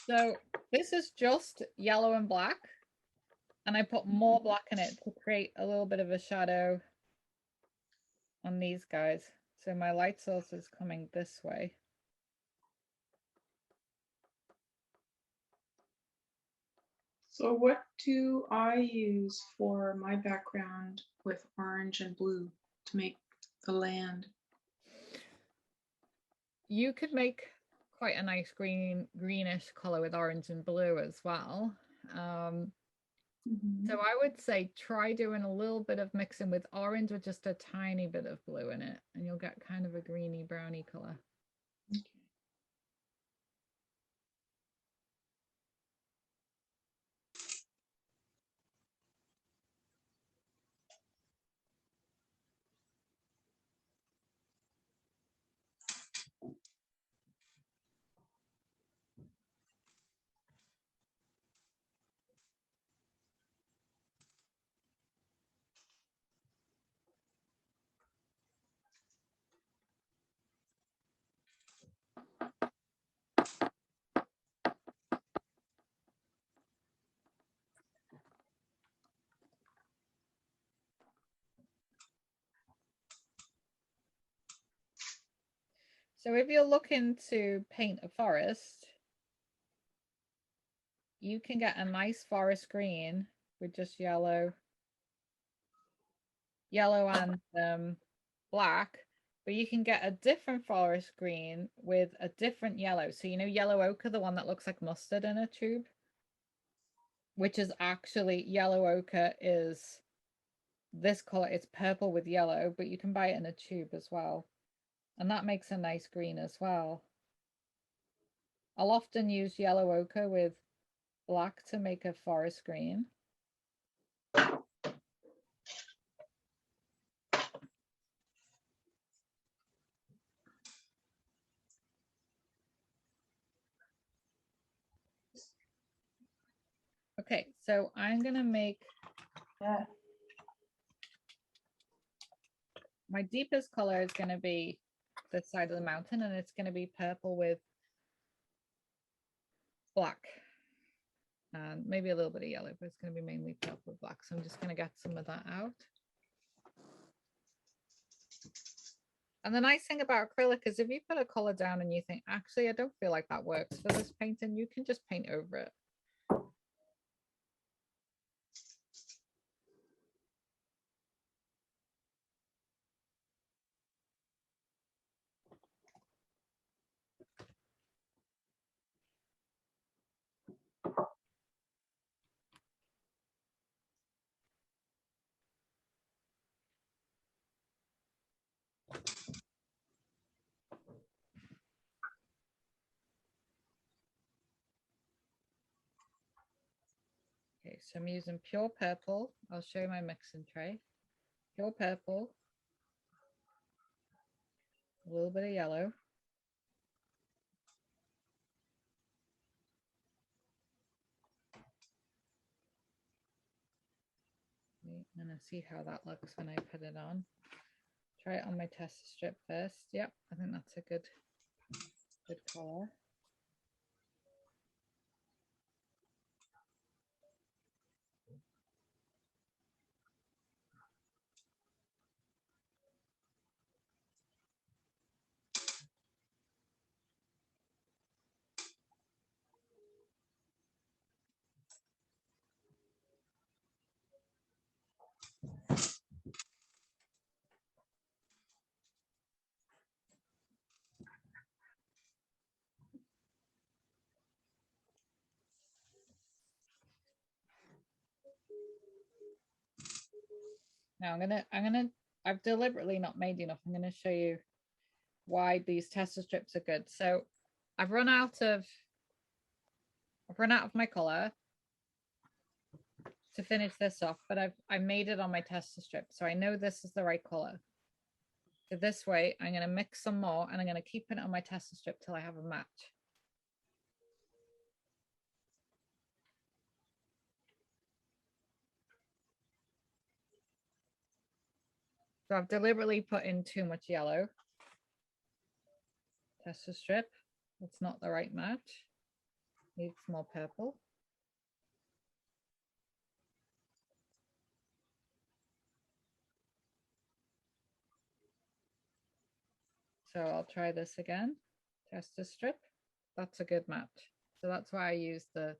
So this is just yellow and black. And I put more black in it to create a little bit of a shadow on these guys. So my light source is coming this way. So what do I use for my background with orange and blue to make the land? You could make quite a nice greenish color with orange and blue as well. So I would say try doing a little bit of mixing with orange with just a tiny bit of blue in it, and you'll get kind of a greeny browny color. Okay. So if you're looking to paint a forest, you can get a nice forest green with just yellow and black, but you can get a different forest green with a different yellow. So you know yellow ochre, the one that looks like mustard in a tube, which is actually yellow ochre is this color. It's purple with yellow, but you can buy it in a tube as well. And that makes a nice green as well. I'll often use yellow ochre with black to make a forest green. Okay, so I'm gonna make Yeah. my deepest color is gonna be this side of the mountain, and it's gonna be purple with black. And maybe a little bit of yellow, but it's gonna be mainly purple with black. So I'm just gonna get some of that out. And the nice thing about acrylic is if you put a color down and you think, actually, I don't feel like that works for this painting, you can just paint over it. Okay, so I'm using pure purple. I'll show you my mixing tray. Pure purple, a little bit of yellow. I'm gonna see how that looks when I put it on. Try it on my tester strip first. Yep, I think that's a good color. Now I've deliberately not made enough. I'm gonna show you why these tester strips are good. So I've run out of my color to finish this off, but I made it on my tester strip, so I know this is the right color. So this way, I'm gonna mix some more, and I'm gonna keep it on my tester strip till I have a match. So I've deliberately put in too much yellow. Tester strip, it's not the right match. Needs more purple. So I'll try this again. Tester strip, that's a good match. So that's why I use the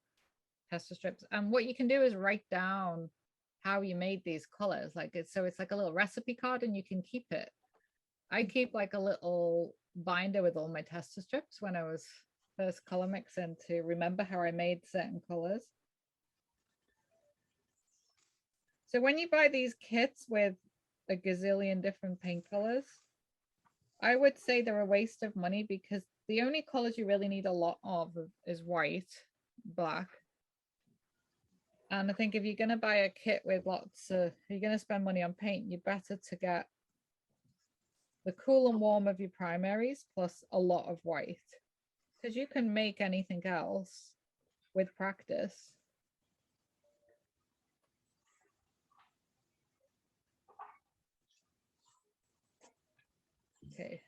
tester strips. And what you can do is write down how you made these colors. Like it's like a little recipe card, and you can keep it. I keep like a little binder with all my tester strips when I was first color mixing to remember how I made certain colors. So when you buy these kits with a gazillion different paint colors, I would say they're a waste of money, because the only colors you really need a lot of is white, black. And I think if you're going to buy a kit with lots of, you're going to spend money on paint, you're better to get the cool and warm of your primaries plus a lot of white, because you can make anything else with practice. Okay.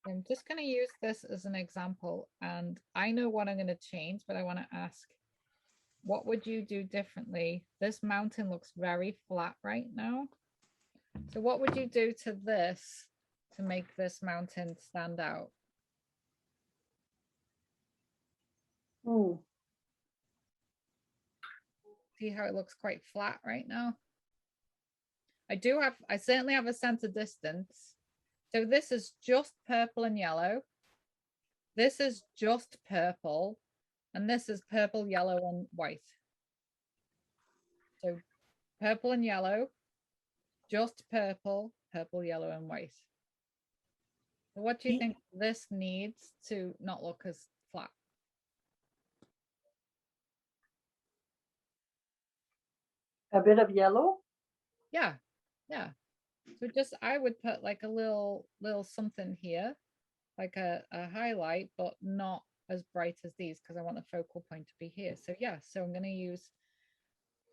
I'm just going to use this as an example, and I know what I'm going to change, but I want to ask, what would you do differently? This mountain looks very flat right now. So what would you do to this to make this mountain stand out? Hmm. See how it looks quite flat right now? I certainly have a sense of distance. So this is just purple and yellow. This is just purple. And this is purple, yellow, and white. So purple and yellow, just purple, purple, yellow, and white. What do you Ye- think this needs to not look as flat? A bit of yellow. Yeah, yeah. So just I would put like a little something here, like a highlight, but not as bright as these because I want the focal point to be here. So yeah, so I'm gonna use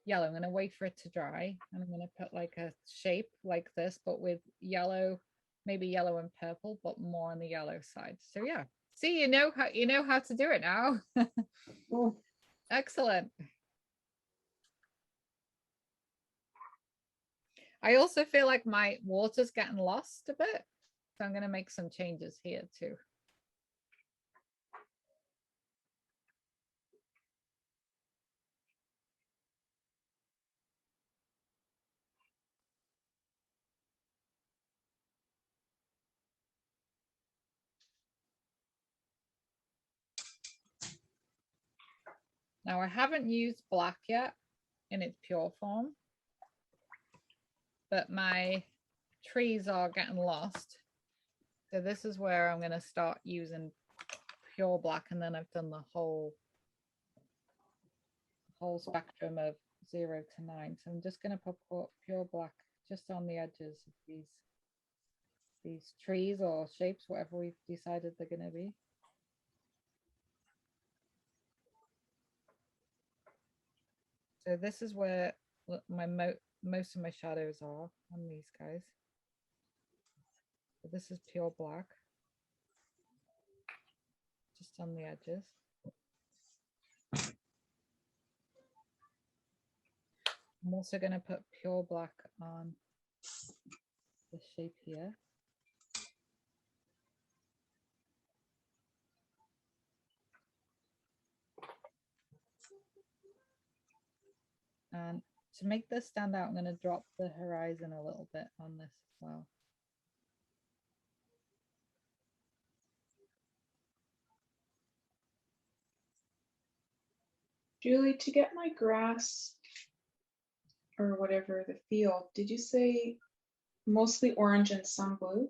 yellow. I'm gonna wait for it to dry, and I'm gonna put like a shape like this, but with yellow, maybe yellow and purple, but more on the yellow side. So yeah, see, you know how to do it now. Mm. Excellent. I also feel like my water's getting lost a bit. So I'm going to make some changes here too. Now I haven't used black yet in its pure form, but my trees are getting lost. So this is where I'm going to start using pure black, and then I've done the whole spectrum of 0 to 9. So I'm just going to put pure black just on the edges of these trees or shapes, whatever we've decided they're going to be. So this is where my most of my shadows are on these guys. So this is pure black, just on the edges. I'm also going to put pure black on the shape here. And to make this stand out, I'm going to drop the horizon a little bit on this as well. Julie, to get my grass or whatever, the field, did you say mostly orange and some blue?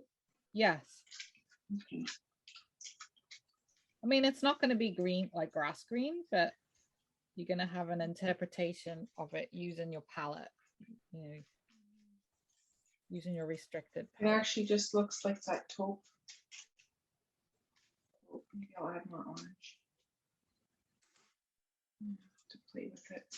Yes. Okay. I mean, it's not going to be green like grass green, but you're going to have an interpretation of it using your palette, you know, using your restricted It palette. actually just looks like that taupe. Maybe I'll add more orange to play with it.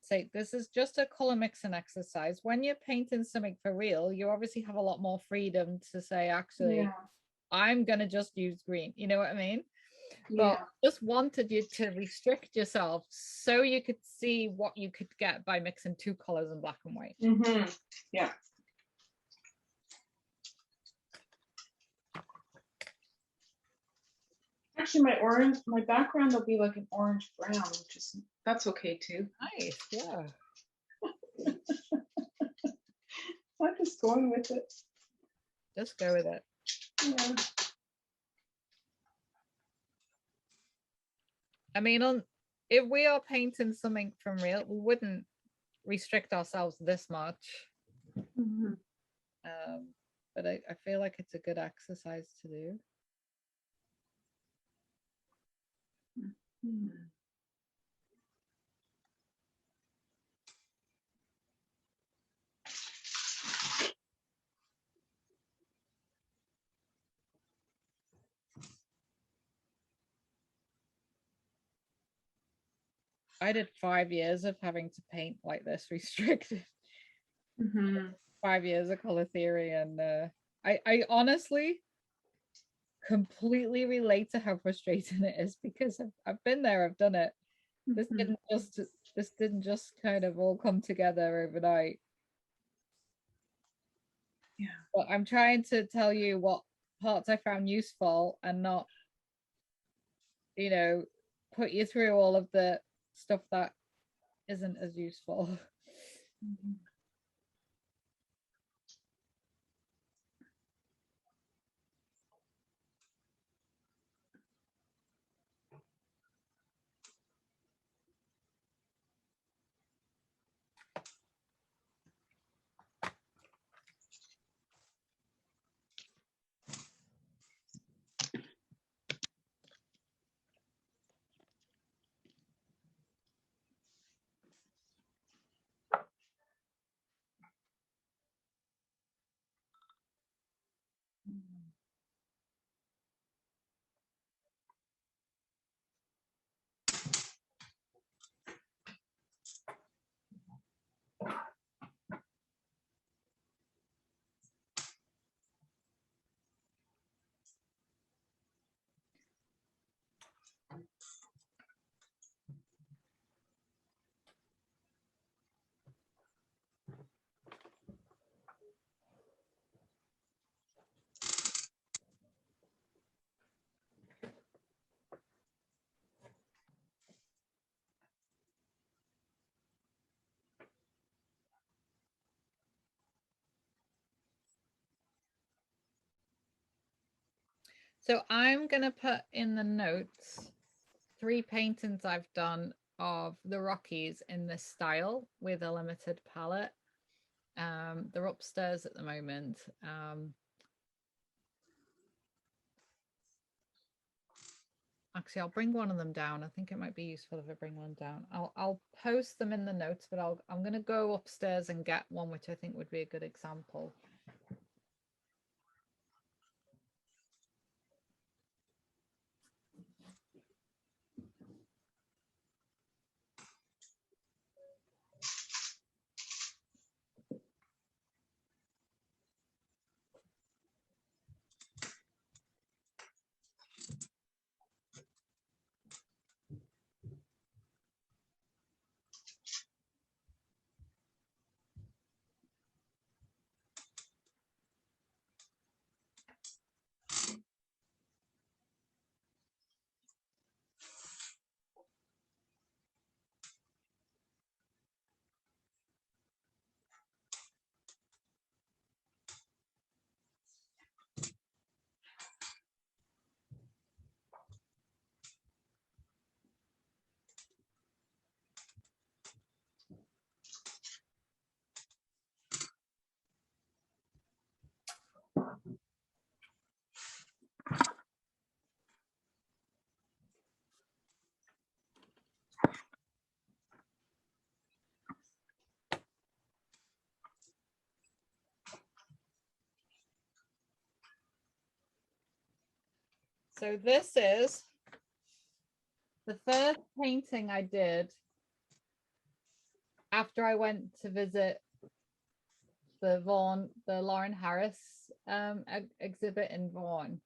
Say this is just a color mixing exercise. When you're painting something for real, you obviously have a lot more freedom to say, actually, Yeah, I'm gonna just use green. You know what I mean? yeah. But just wanted you to restrict yourself so you could see what you could get by mixing two colors in black and white. Mm-hmm. Yeah. Actually, my background will be like an orange brown, which is, that's okay too. Nice, yeah. I'm just going with it. Just go with it. Yeah. I mean, if we are painting something from real, we wouldn't restrict ourselves this much. Mm-hmm. But I feel like it's a good exercise to do. Mm-hmm. I did 5 years of having to paint like this restricted. Mm-hmm. 5 years of color theory, and I honestly completely relate to how frustrating it is because I've been there, I've done it. This didn't just kind of all come together overnight. Yeah. But I'm trying to tell you what parts I found useful and not, you know, put you through all of the stuff that isn't as useful. Mm-hmm. So I'm going to put in the notes 3 paintings I've done of the Rockies in this style with a limited palette. They're upstairs at the moment. Actually, I'll bring one of them down. I think it might be useful if I bring one down. I'll post them in the notes, but I'm going to go upstairs and get one which I think would be a good example. So this is the first painting I did after I went to visit the Lauren Harris exhibit in Vaughan.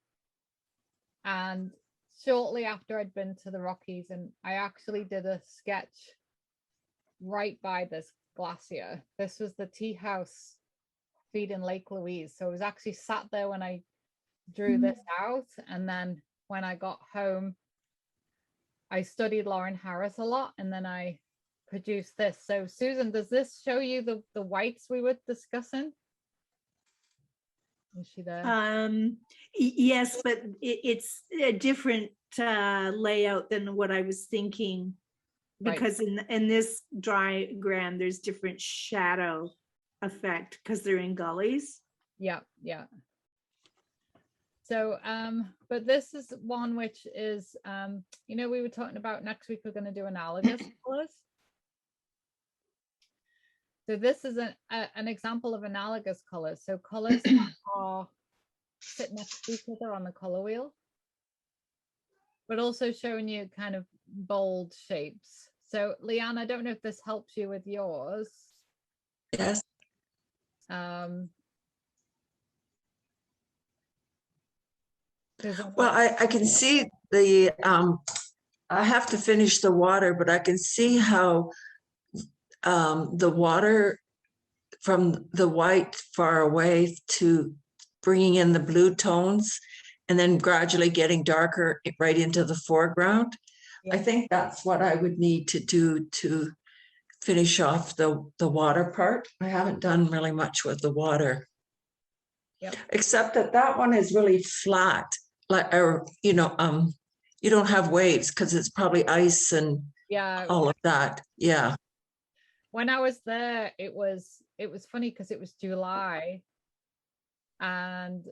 And shortly after I'd been to the Rockies, and I actually did a sketch right by this glacier. This was the tea house feeding Lake Louise. So I was actually sat there when I drew this out. And then when I got home, I studied Lauren Harris a lot, and then I produced this. So Susan, does this show you the whites we were discussing? Is she there? Yes, but it's a different layout than what I was thinking. Right. Because in this diagram, there's different shadow effect because they're in gullies. Yeah. So, but this is one which is, you know, we were talking about next week, we're going to do analogous colors. So this is an example of analogous colors. So colors are sit next to each other on the color wheel, but also showing you kind of bold shapes. So Leanne, I don't know if this helps you with yours. Yes. Well, I can see the, I have to finish the water, but I can see how the water from the white far away to bringing in the blue tones and then gradually getting darker right into the foreground. Yeah. I think that's what I would need to do to finish off the water part. I haven't done really much with the water. Yep. Except that one is really flat, like, or you know, you don't have waves because it's probably ice and all of that. Yeah. When I was there, it was funny because it was July, and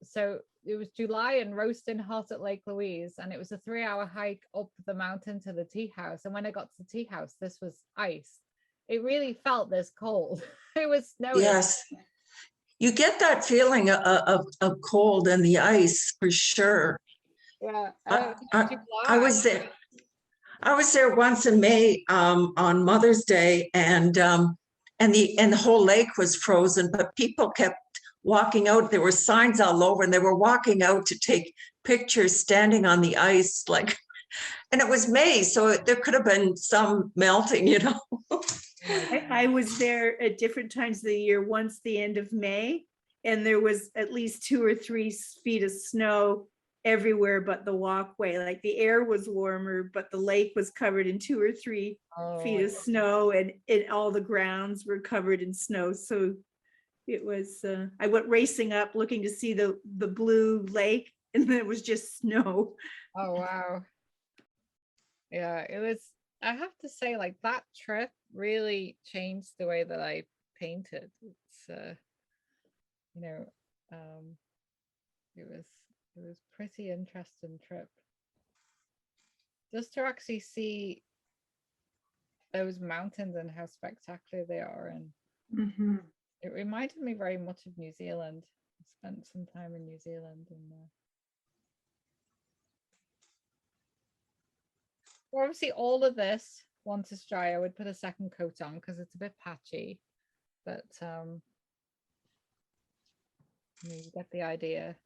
so it was July and roasting hot at Lake Louise, and it was a 3-hour hike up the mountain to the tea house. And when I got to the tea house, this was ice. It really felt this cold. It was snowing. Yes. You get that feeling of cold and the ice for sure. Yeah. I was there. I was there once in May on Mother's Day, and the whole lake was frozen, but people kept walking out. There were signs all over, and they were walking out to take pictures standing on the ice, like, and it was May, so there could have been some melting, you know. I was there at different times of the year, once the end of May, and there was at least 2 or 3 feet of snow everywhere but the walkway. Like the air was warmer, but the lake was covered in 2 or 3 feet of snow, and all the grounds were covered in snow. So it was, I went racing up looking to see the blue lake, and then it was just snow. Oh wow. Yeah, it was, I have to say, like, that trip really changed the way that I painted. It's you know, um it was pretty interesting trip. Just to actually see those mountains and how spectacular they are, and Mhm. it reminded me very much of New Zealand. I spent some time in New Zealand, and well, obviously all of this, once it's dry, I would put a second coat on because it's a bit patchy, but you get the idea.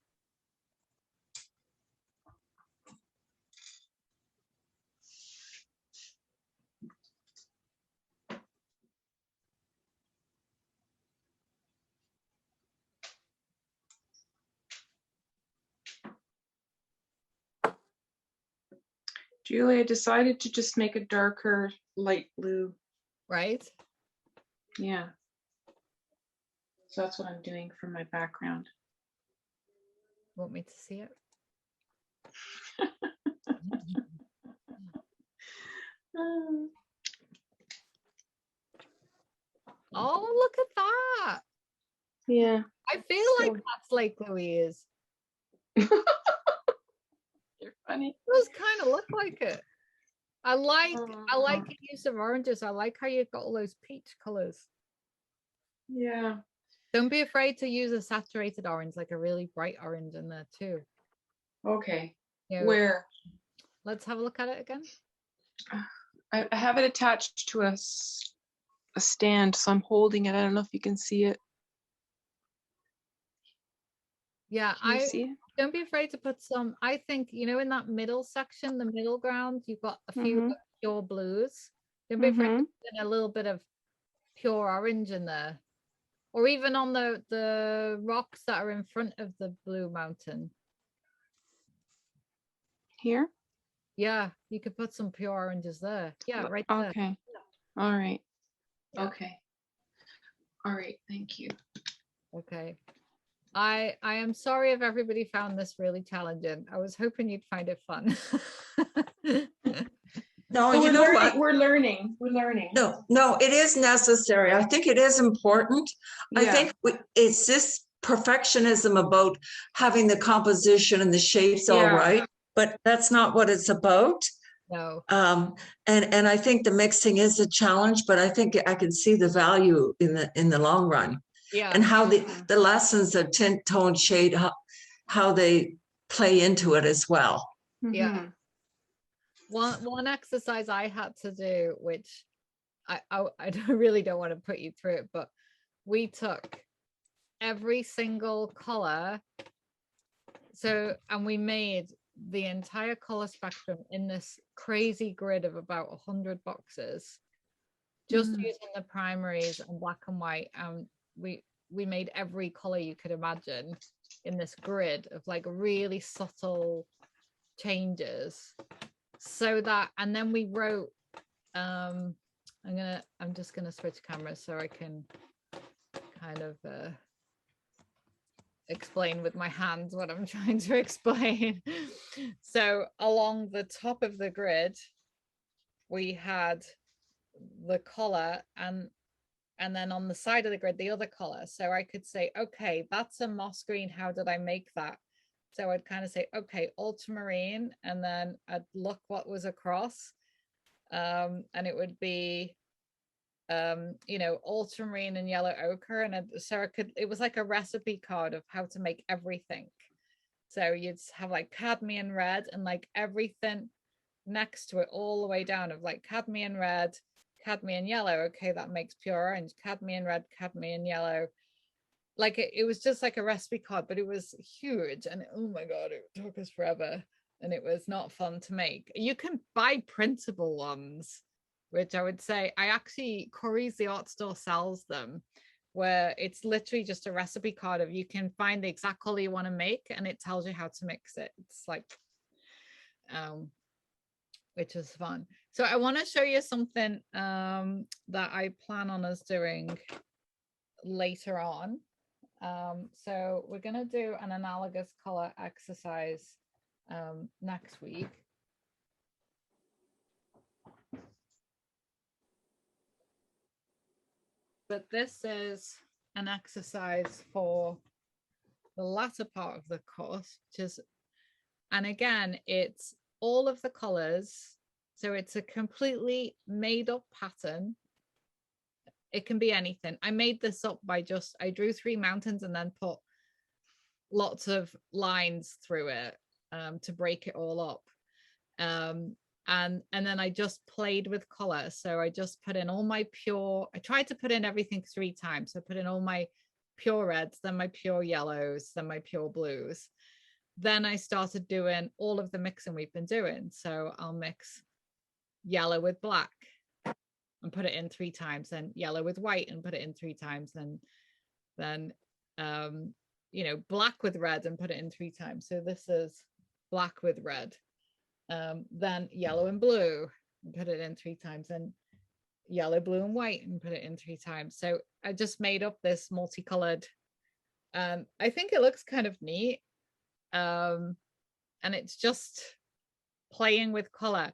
Julie, I decided to just make a darker light blue. Right? Yeah. So that's what I'm doing for my background. Want me to see it? Oh, look at that. Yeah. I feel like So- that's like Louise. You're funny. Those kind of look like it. I like the use of oranges. I like how you've got all those peach colors. Yeah. Don't be afraid to use a saturated orange, like a really bright orange in there too. Okay. You know, Where? let's have a look at it again. I have it attached to a stand, so I'm holding it. I don't know if you can see it. Yeah, Can you see it? don't be afraid to put some. I think, you know, in that middle section, the middle ground, you've got a few Mhm. pure blues. Don't be afraid to Mhm. put a little bit of pure orange in there. Or even on the rocks that are in front of the blue mountain. Here? Yeah, you could put some pure oranges there. Yeah, right there. Okay. All right. Yeah. Okay. All right. Thank you. Okay. I am sorry if everybody found this really challenging. I was hoping you'd find it fun. No, Well, you know what? We're learning. We're learning. No, it is necessary. I think it is important. I Yeah. think it's this perfectionism about having the composition and the shapes all Yeah. right, but that's not what it's about. No. And I think the mixing is a challenge, but I think I can see the value in the long run. Yeah. And how the lessons of tint, tone, shade, how they play into it as well. Yeah. Mhm. One exercise I had to do, which I really don't want to put you through it, but we took every single color. So, and we made the entire color spectrum in this crazy grid of about 100 boxes, just using the primaries and black and white. And we made every color you could imagine in this grid of like really subtle changes. So that, and then we wrote, I'm just gonna switch cameras so I can kind of explain with my hands what I'm trying to explain. So along the top of the grid, we had the color, and then on the side of the grid, the other color. So I could say, okay, that's a moss green. How did I make that? So I'd kind of say, okay, ultramarine, and then I'd look what was across. And it would be you know, ultramarine and yellow ochre, and so it was like a recipe card of how to make everything. So you'd have like cadmium red and like everything next to it all the way down of like cadmium red, cadmium yellow. Okay, that makes pure orange. Cadmium red, cadmium yellow. Like it was just like a recipe card, but it was huge, and oh my god, it took us forever, and it was not fun to make. You can buy printable ones, which I would say, I actually, Curry's the art store sells them, where it's literally just a recipe card of, you can find the exact color you want to make and it tells you how to mix it. It's like which is fun. So I want to show you something that I plan on us doing later on. So we're going to do an analogous color exercise next week. But this is an exercise for the latter part of the course, which is, and again, it's all of the colors. So it's a completely made up pattern. It can be anything. I made this up by I drew 3 mountains and then put lots of lines through it to break it all up. And then I just played with color. So I just put in all my I tried to put in everything 3 times. So I put in all my pure reds, then my pure yellows, then my pure blues. Then I started doing all of the mixing we've been doing. So I'll mix yellow with black and put it in 3 times, then yellow with white and put it in 3 times, and then you know, black with red and put it in 3 times. So this is black with red. Then yellow and blue and put it in 3 times, and yellow, blue, and white and put it in 3 times. So I just made up this multicolored. I think it looks kind of neat. And it's just playing with color.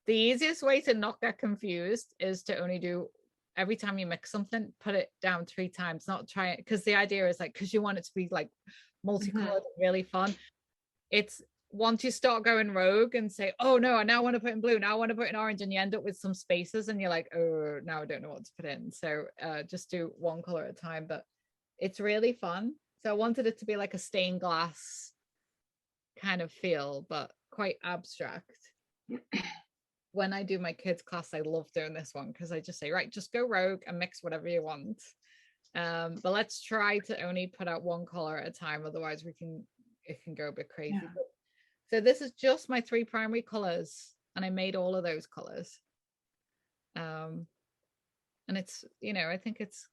The easiest way to not get confused is to only do, every time you mix something, put it down 3 times, not try it, because the idea is like, because you want it to be like multicolored and really fun. It's once you start going rogue and say, oh no, I now want to put in blue, now I want to put in orange, and you end up with some spaces and you're like, oh, now I don't know what to put in. So just do 1 color at a time, but it's really fun. So I wanted it to be like a stained glass kind of feel, but quite abstract. When I do my kids class, I love doing this one because I just say, right, just go rogue and mix whatever you want. But let's try to only put out 1 color at a time, otherwise it can go a bit crazy. Yeah. So this is just my 3 primary colors, and I made all of those colors. And it's, you know, I think it's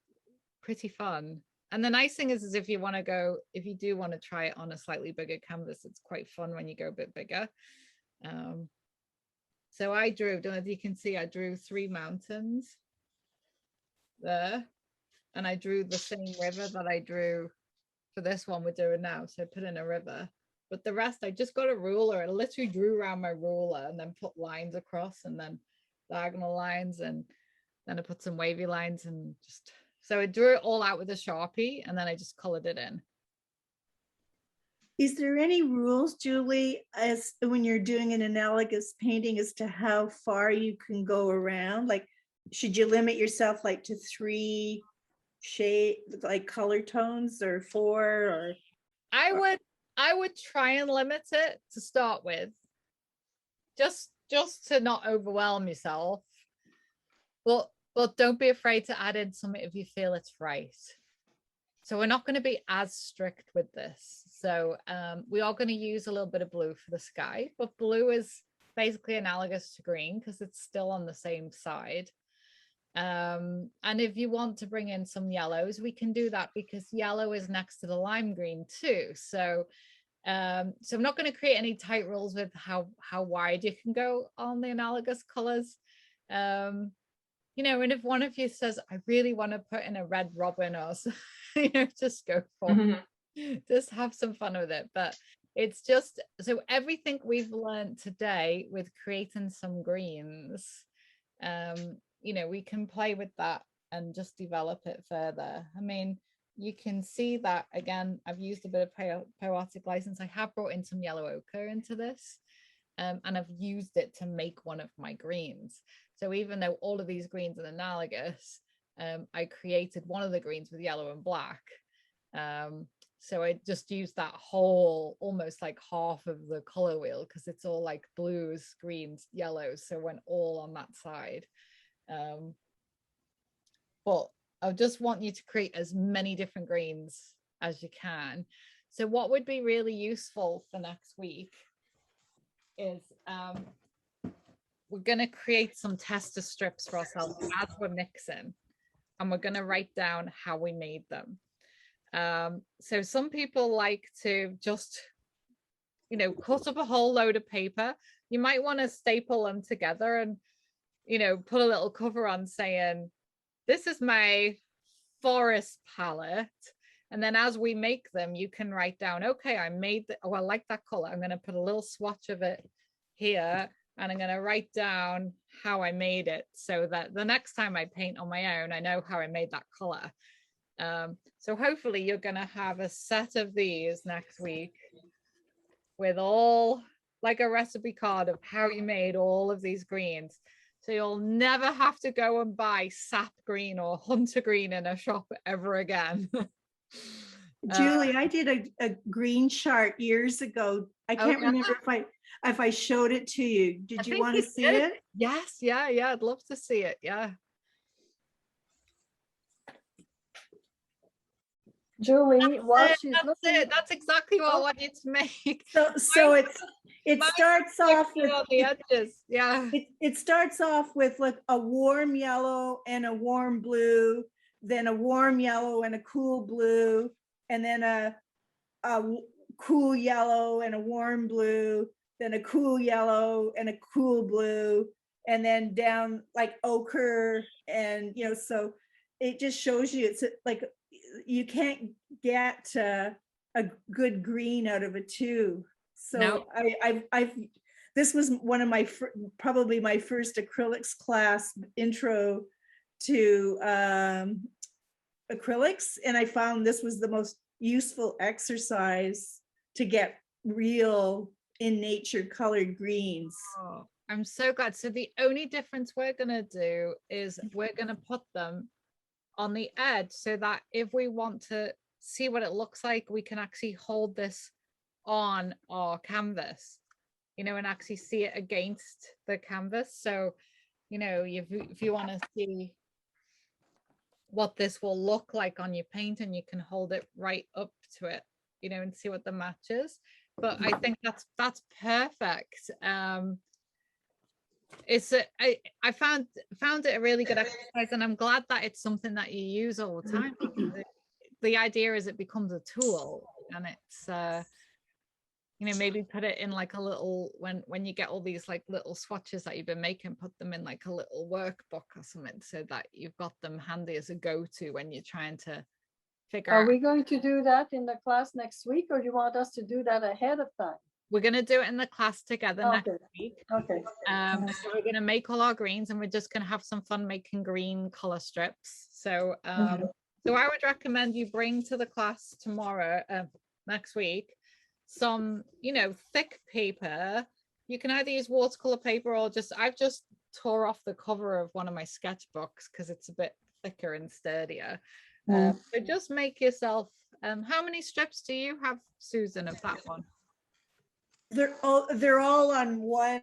pretty fun. And the nice thing is if you want to go, if you do want to try it on a slightly bigger canvas, it's quite fun when you go a bit bigger. So I drew, don't know if you can see, I drew 3 mountains there, and I drew the same river that I drew for this one we're doing now. So I put in a river, but the rest I just got a ruler. I literally drew around my ruler and then put lines across, and then diagonal lines, and then I put some wavy lines, and just, so I drew it all out with a Sharpie, and then I just colored it in. Is there any rules, Julie, as when you're doing an analogous painting as to how far you can go around? Like, should you limit yourself like to 3 shade, like color tones, or 4, or? I would try and limit it to start with, just to not overwhelm yourself. But don't be afraid to add in something if you feel it's right. So we're not going to be as strict with this. So we are going to use a little bit of blue for the sky, but blue is basically analogous to green because it's still on the same side. And if you want to bring in some yellows, we can do that because yellow is next to the lime green too. So I'm not going to create any tight rules with how wide you can go on the analogous colors. You know, and if one of you says, I really want to put in a red robin or something, you know, just go for it. Just have some fun with it. But it's just, so everything we've learned today with creating some greens, you know, we can play with that and just develop it further. I mean, you can see that, again, I've used a bit of poetic license. I have brought in some yellow ochre into this, and I've used it to make one of my greens. So even though all of these greens are analogous, I created one of the greens with yellow and black. So I just used that whole, almost like half of the color wheel, because it's all like blues, greens, yellows. So it went all on that side. But I just want you to create as many different greens as you can. So what would be really useful for next week is we're going to create some tester strips for ourselves as we're mixing, and we're going to write down how we made them. So some people like to just, you know, cut up a whole load of paper. You might want to staple them together and, you know, put a little cover on saying, this is my forest palette, And then as we make them, you can write down, okay, I made oh, I like that color. I'm going to put a little swatch of it here, and I'm going to write down how I made it so that the next time I paint on my own, I know how I made that color. So hopefully you're going to have a set of these next week with all like a recipe card of how you made all of these greens. So you'll never have to go and buy sap green or hunter green in a shop ever again. Julie, I did a green chart years ago. I can't yeah? remember if I showed it to you. I Did you think want you to see did. it? Yes, yeah, I'd love to see it. Yeah. Julie, while she's That's looking, it. That's exactly what I Oh. want you to make. So it Mine starts off with on the edges. Yeah. it starts off with like a warm yellow and a warm blue, then a warm yellow and a cool blue, and then a cool yellow and a warm blue, then a cool yellow and a cool blue, and then down like ochre. And so it just shows you it's like you can't get a good green out of a tube. So No. I've this was one of my probably my first acrylics class, intro to acrylics, and I found this was the most useful exercise to get real in nature colored greens. Oh, I'm so glad. So the only difference we're going to do is we're going to put them on the edge so that if we want to see what it looks like, we can actually hold this on our canvas, and actually see it against the canvas. So, if you want to see what this will look like on your paint, and you can hold it right up to it, and see what the match is. But I think that's perfect. I found it a really good exercise, and I'm glad that it's something that you use all the time, because the idea is it becomes a tool, and it's maybe put it in like a little, when you get all these like little swatches that you've been making, put them in like a little workbook or something, so that you've got them handy as a go-to when you're trying to figure are out. we going to do that in the class next week, or do you want us to do that ahead of time? We're going to do it in the class together next Okay. week. Okay. So we're going to make all our greens, and we're just going to have some fun making green color strips. So so I would recommend you bring to the class tomorrow, next week, some thick paper. You can either use watercolor paper, or I've just tore off the cover of one of my sketchbooks because it's a bit thicker and sturdier. So just make yourself, how many strips do you have, Susan, of that one? They're all on one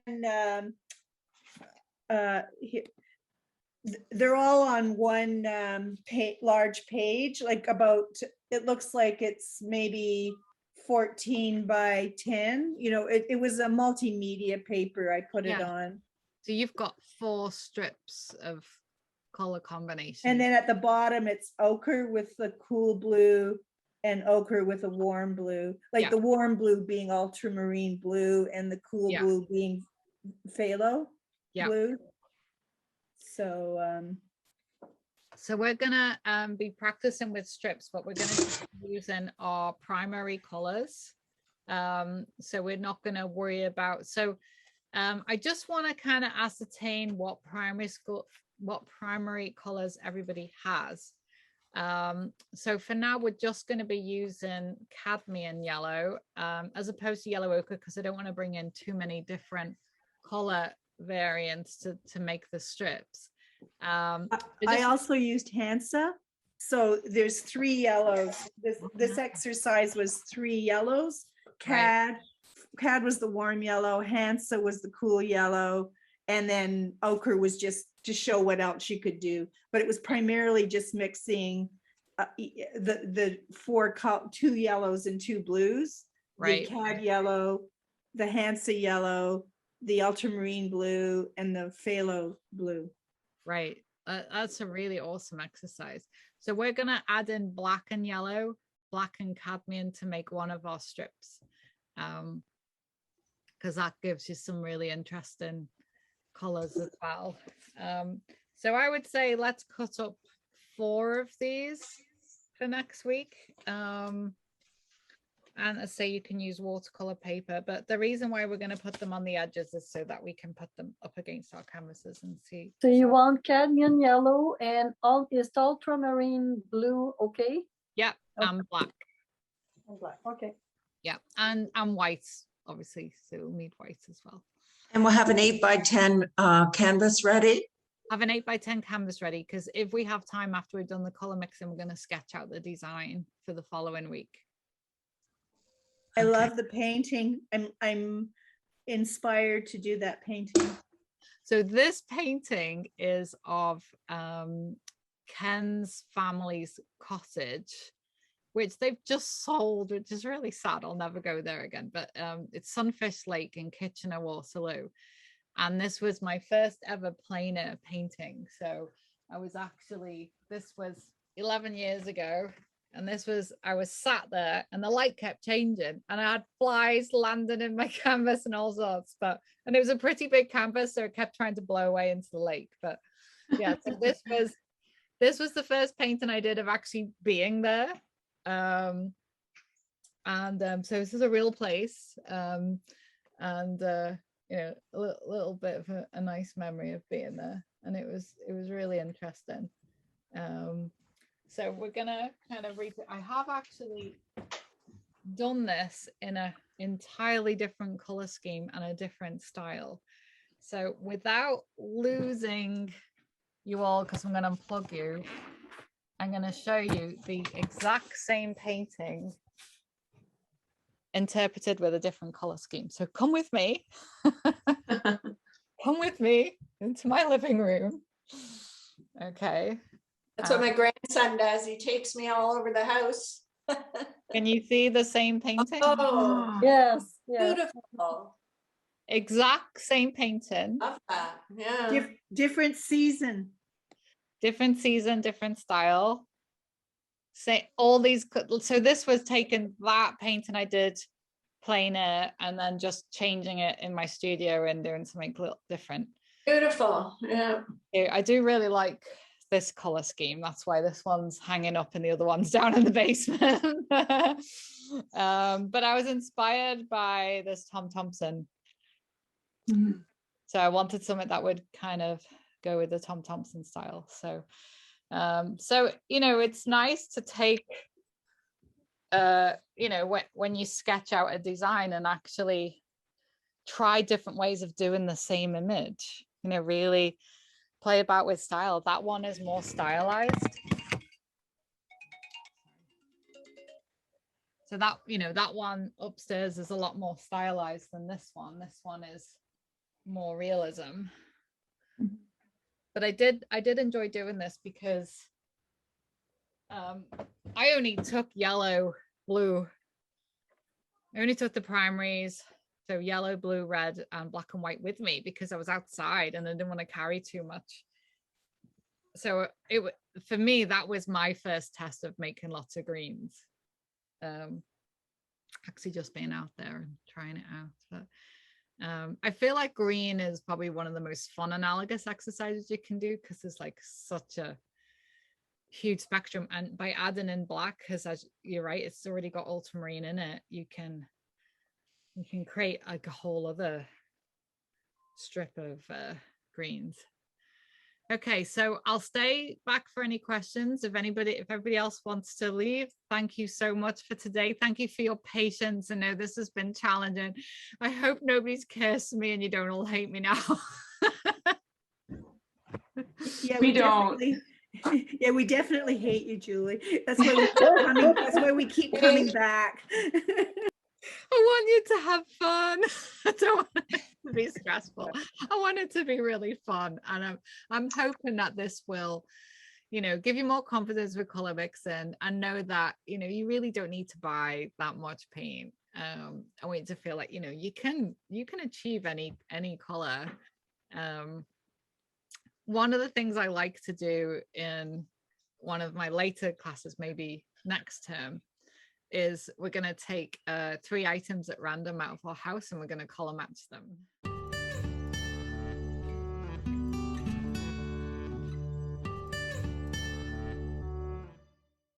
they're all on one large page, like about, it looks like it's maybe 14 by 10. It was a multimedia paper I put it on. So you've got 4 strips of color combination. And then at the bottom, it's ochre with the cool blue and ochre with a warm blue, like the warm blue being ultramarine blue and the cool blue being phthalo blue. So we're gonna be practicing with strips, but we're gonna be using our primary colors. So we're not gonna worry about. So I just want to kind of ascertain what primary colors everybody has. So for now, we're just going to be using cadmium yellow as opposed to yellow ochre, because I don't want to bring in too many different color variants to make the strips. I also used Hansa. So there's 3 yellows. This exercise was 3 yellows. Cad was the warm yellow, Hansa was the cool yellow, and then ochre was just to show what else you could do. But it was primarily just mixing the 2 yellows and 2 blues. The Cad yellow, the Hansa yellow, the ultramarine blue, and the phthalo blue. Right. That's a really awesome exercise. So we're going to add in black and yellow, black and cadmium to make one of our strips. Because that gives you some really interesting colors as well. So I would say let's cut up 4 of these for for next week. And I say you can use watercolor paper, but the reason why we're going to put them on the edges is so that we can put them up against our canvases and see. So you want cadmium yellow and is ultramarine blue okay? Yeah, Okay. and black. And black, okay. Yeah, and white, obviously, so we'll need white as well. And we'll have an 8x10 canvas ready. Have an 8x10 canvas ready, because if we have time after we've done the color mixing, we're going to sketch out the design for the following week. I Okay. love the painting. I'm inspired to do that painting. So this painting is of Ken's family's cottage, which they've just sold, which is really sad. I'll never go there again, but it's Sunfish Lake in Kitchener-Waterloo. And this was my first ever plein air painting. So this was 11 years ago. And I was sat there and the light kept changing and I had flies landing in my canvas and all sorts, and it was a pretty big canvas, so it kept trying to blow away into the lake. But yeah, so this was the first painting I did of actually being there. So this is a real place. You know, a little bit of a nice memory of being there. And it was really interesting. So we're gonna kind of I have actually done this in an entirely different color scheme and a different style. So without losing you all, because I'm going to unplug you, I'm going to show you the exact same painting interpreted with a different color scheme. So come with me. Come with me into my living room. Okay. That's what my grandson does. He takes me all over the house. Can you see the same painting? Oh, Yes, yes. beautiful. Exact same painting. Love that. Yeah. Different season. Different season, different style. Say all these. So this was taken, that painting I did plein air and then just changing it in my studio and doing something a little different. Beautiful. Yeah. I do really like this color scheme. That's why this one's hanging up and the other one's down in the basement. But I was inspired by this Tom Thompson. Mhm. So I wanted something that would kind of go with the Tom Thompson style. So you know, it's nice to take you know, when you sketch out a design and actually try different ways of doing the same image, you know, really play about with style. That one is more stylized. So that, you know, that one upstairs is a lot more stylized than this one. This one is more realism. But I did enjoy doing this because I only took yellow, blue. I only took the primaries. So yellow, blue, red, and black and white with me because I was outside and I didn't want to carry too much. So for me, that was my first test of making lots of greens. Actually just being out there and trying it out. But I feel like green is probably one of the most fun analogous exercises you can do because there's like such a huge spectrum. And by adding in black, because as you're right, it's already got ultramarine in it, you can create like a whole other strip of greens. Okay, so I'll stay back for any questions. If everybody else wants to leave, thank you so much for today. Thank you for your patience. I know this has been challenging. I hope nobody's cursed me and you don't all hate me now. Yeah, We don't. Yeah, we definitely hate you, Julie. That's why we keep coming back. I want you to have fun. I don't want it to be stressful. I want it to be really fun. And I'm hoping that this will, you know, give you more confidence with color mixing and know that, you know, you really don't need to buy that much paint. I want you to feel like, you know, you can achieve any color. One of the things I like to do in one of my later classes, maybe next term, is we're going to take 3 items at random out of our house and we're going to color match them.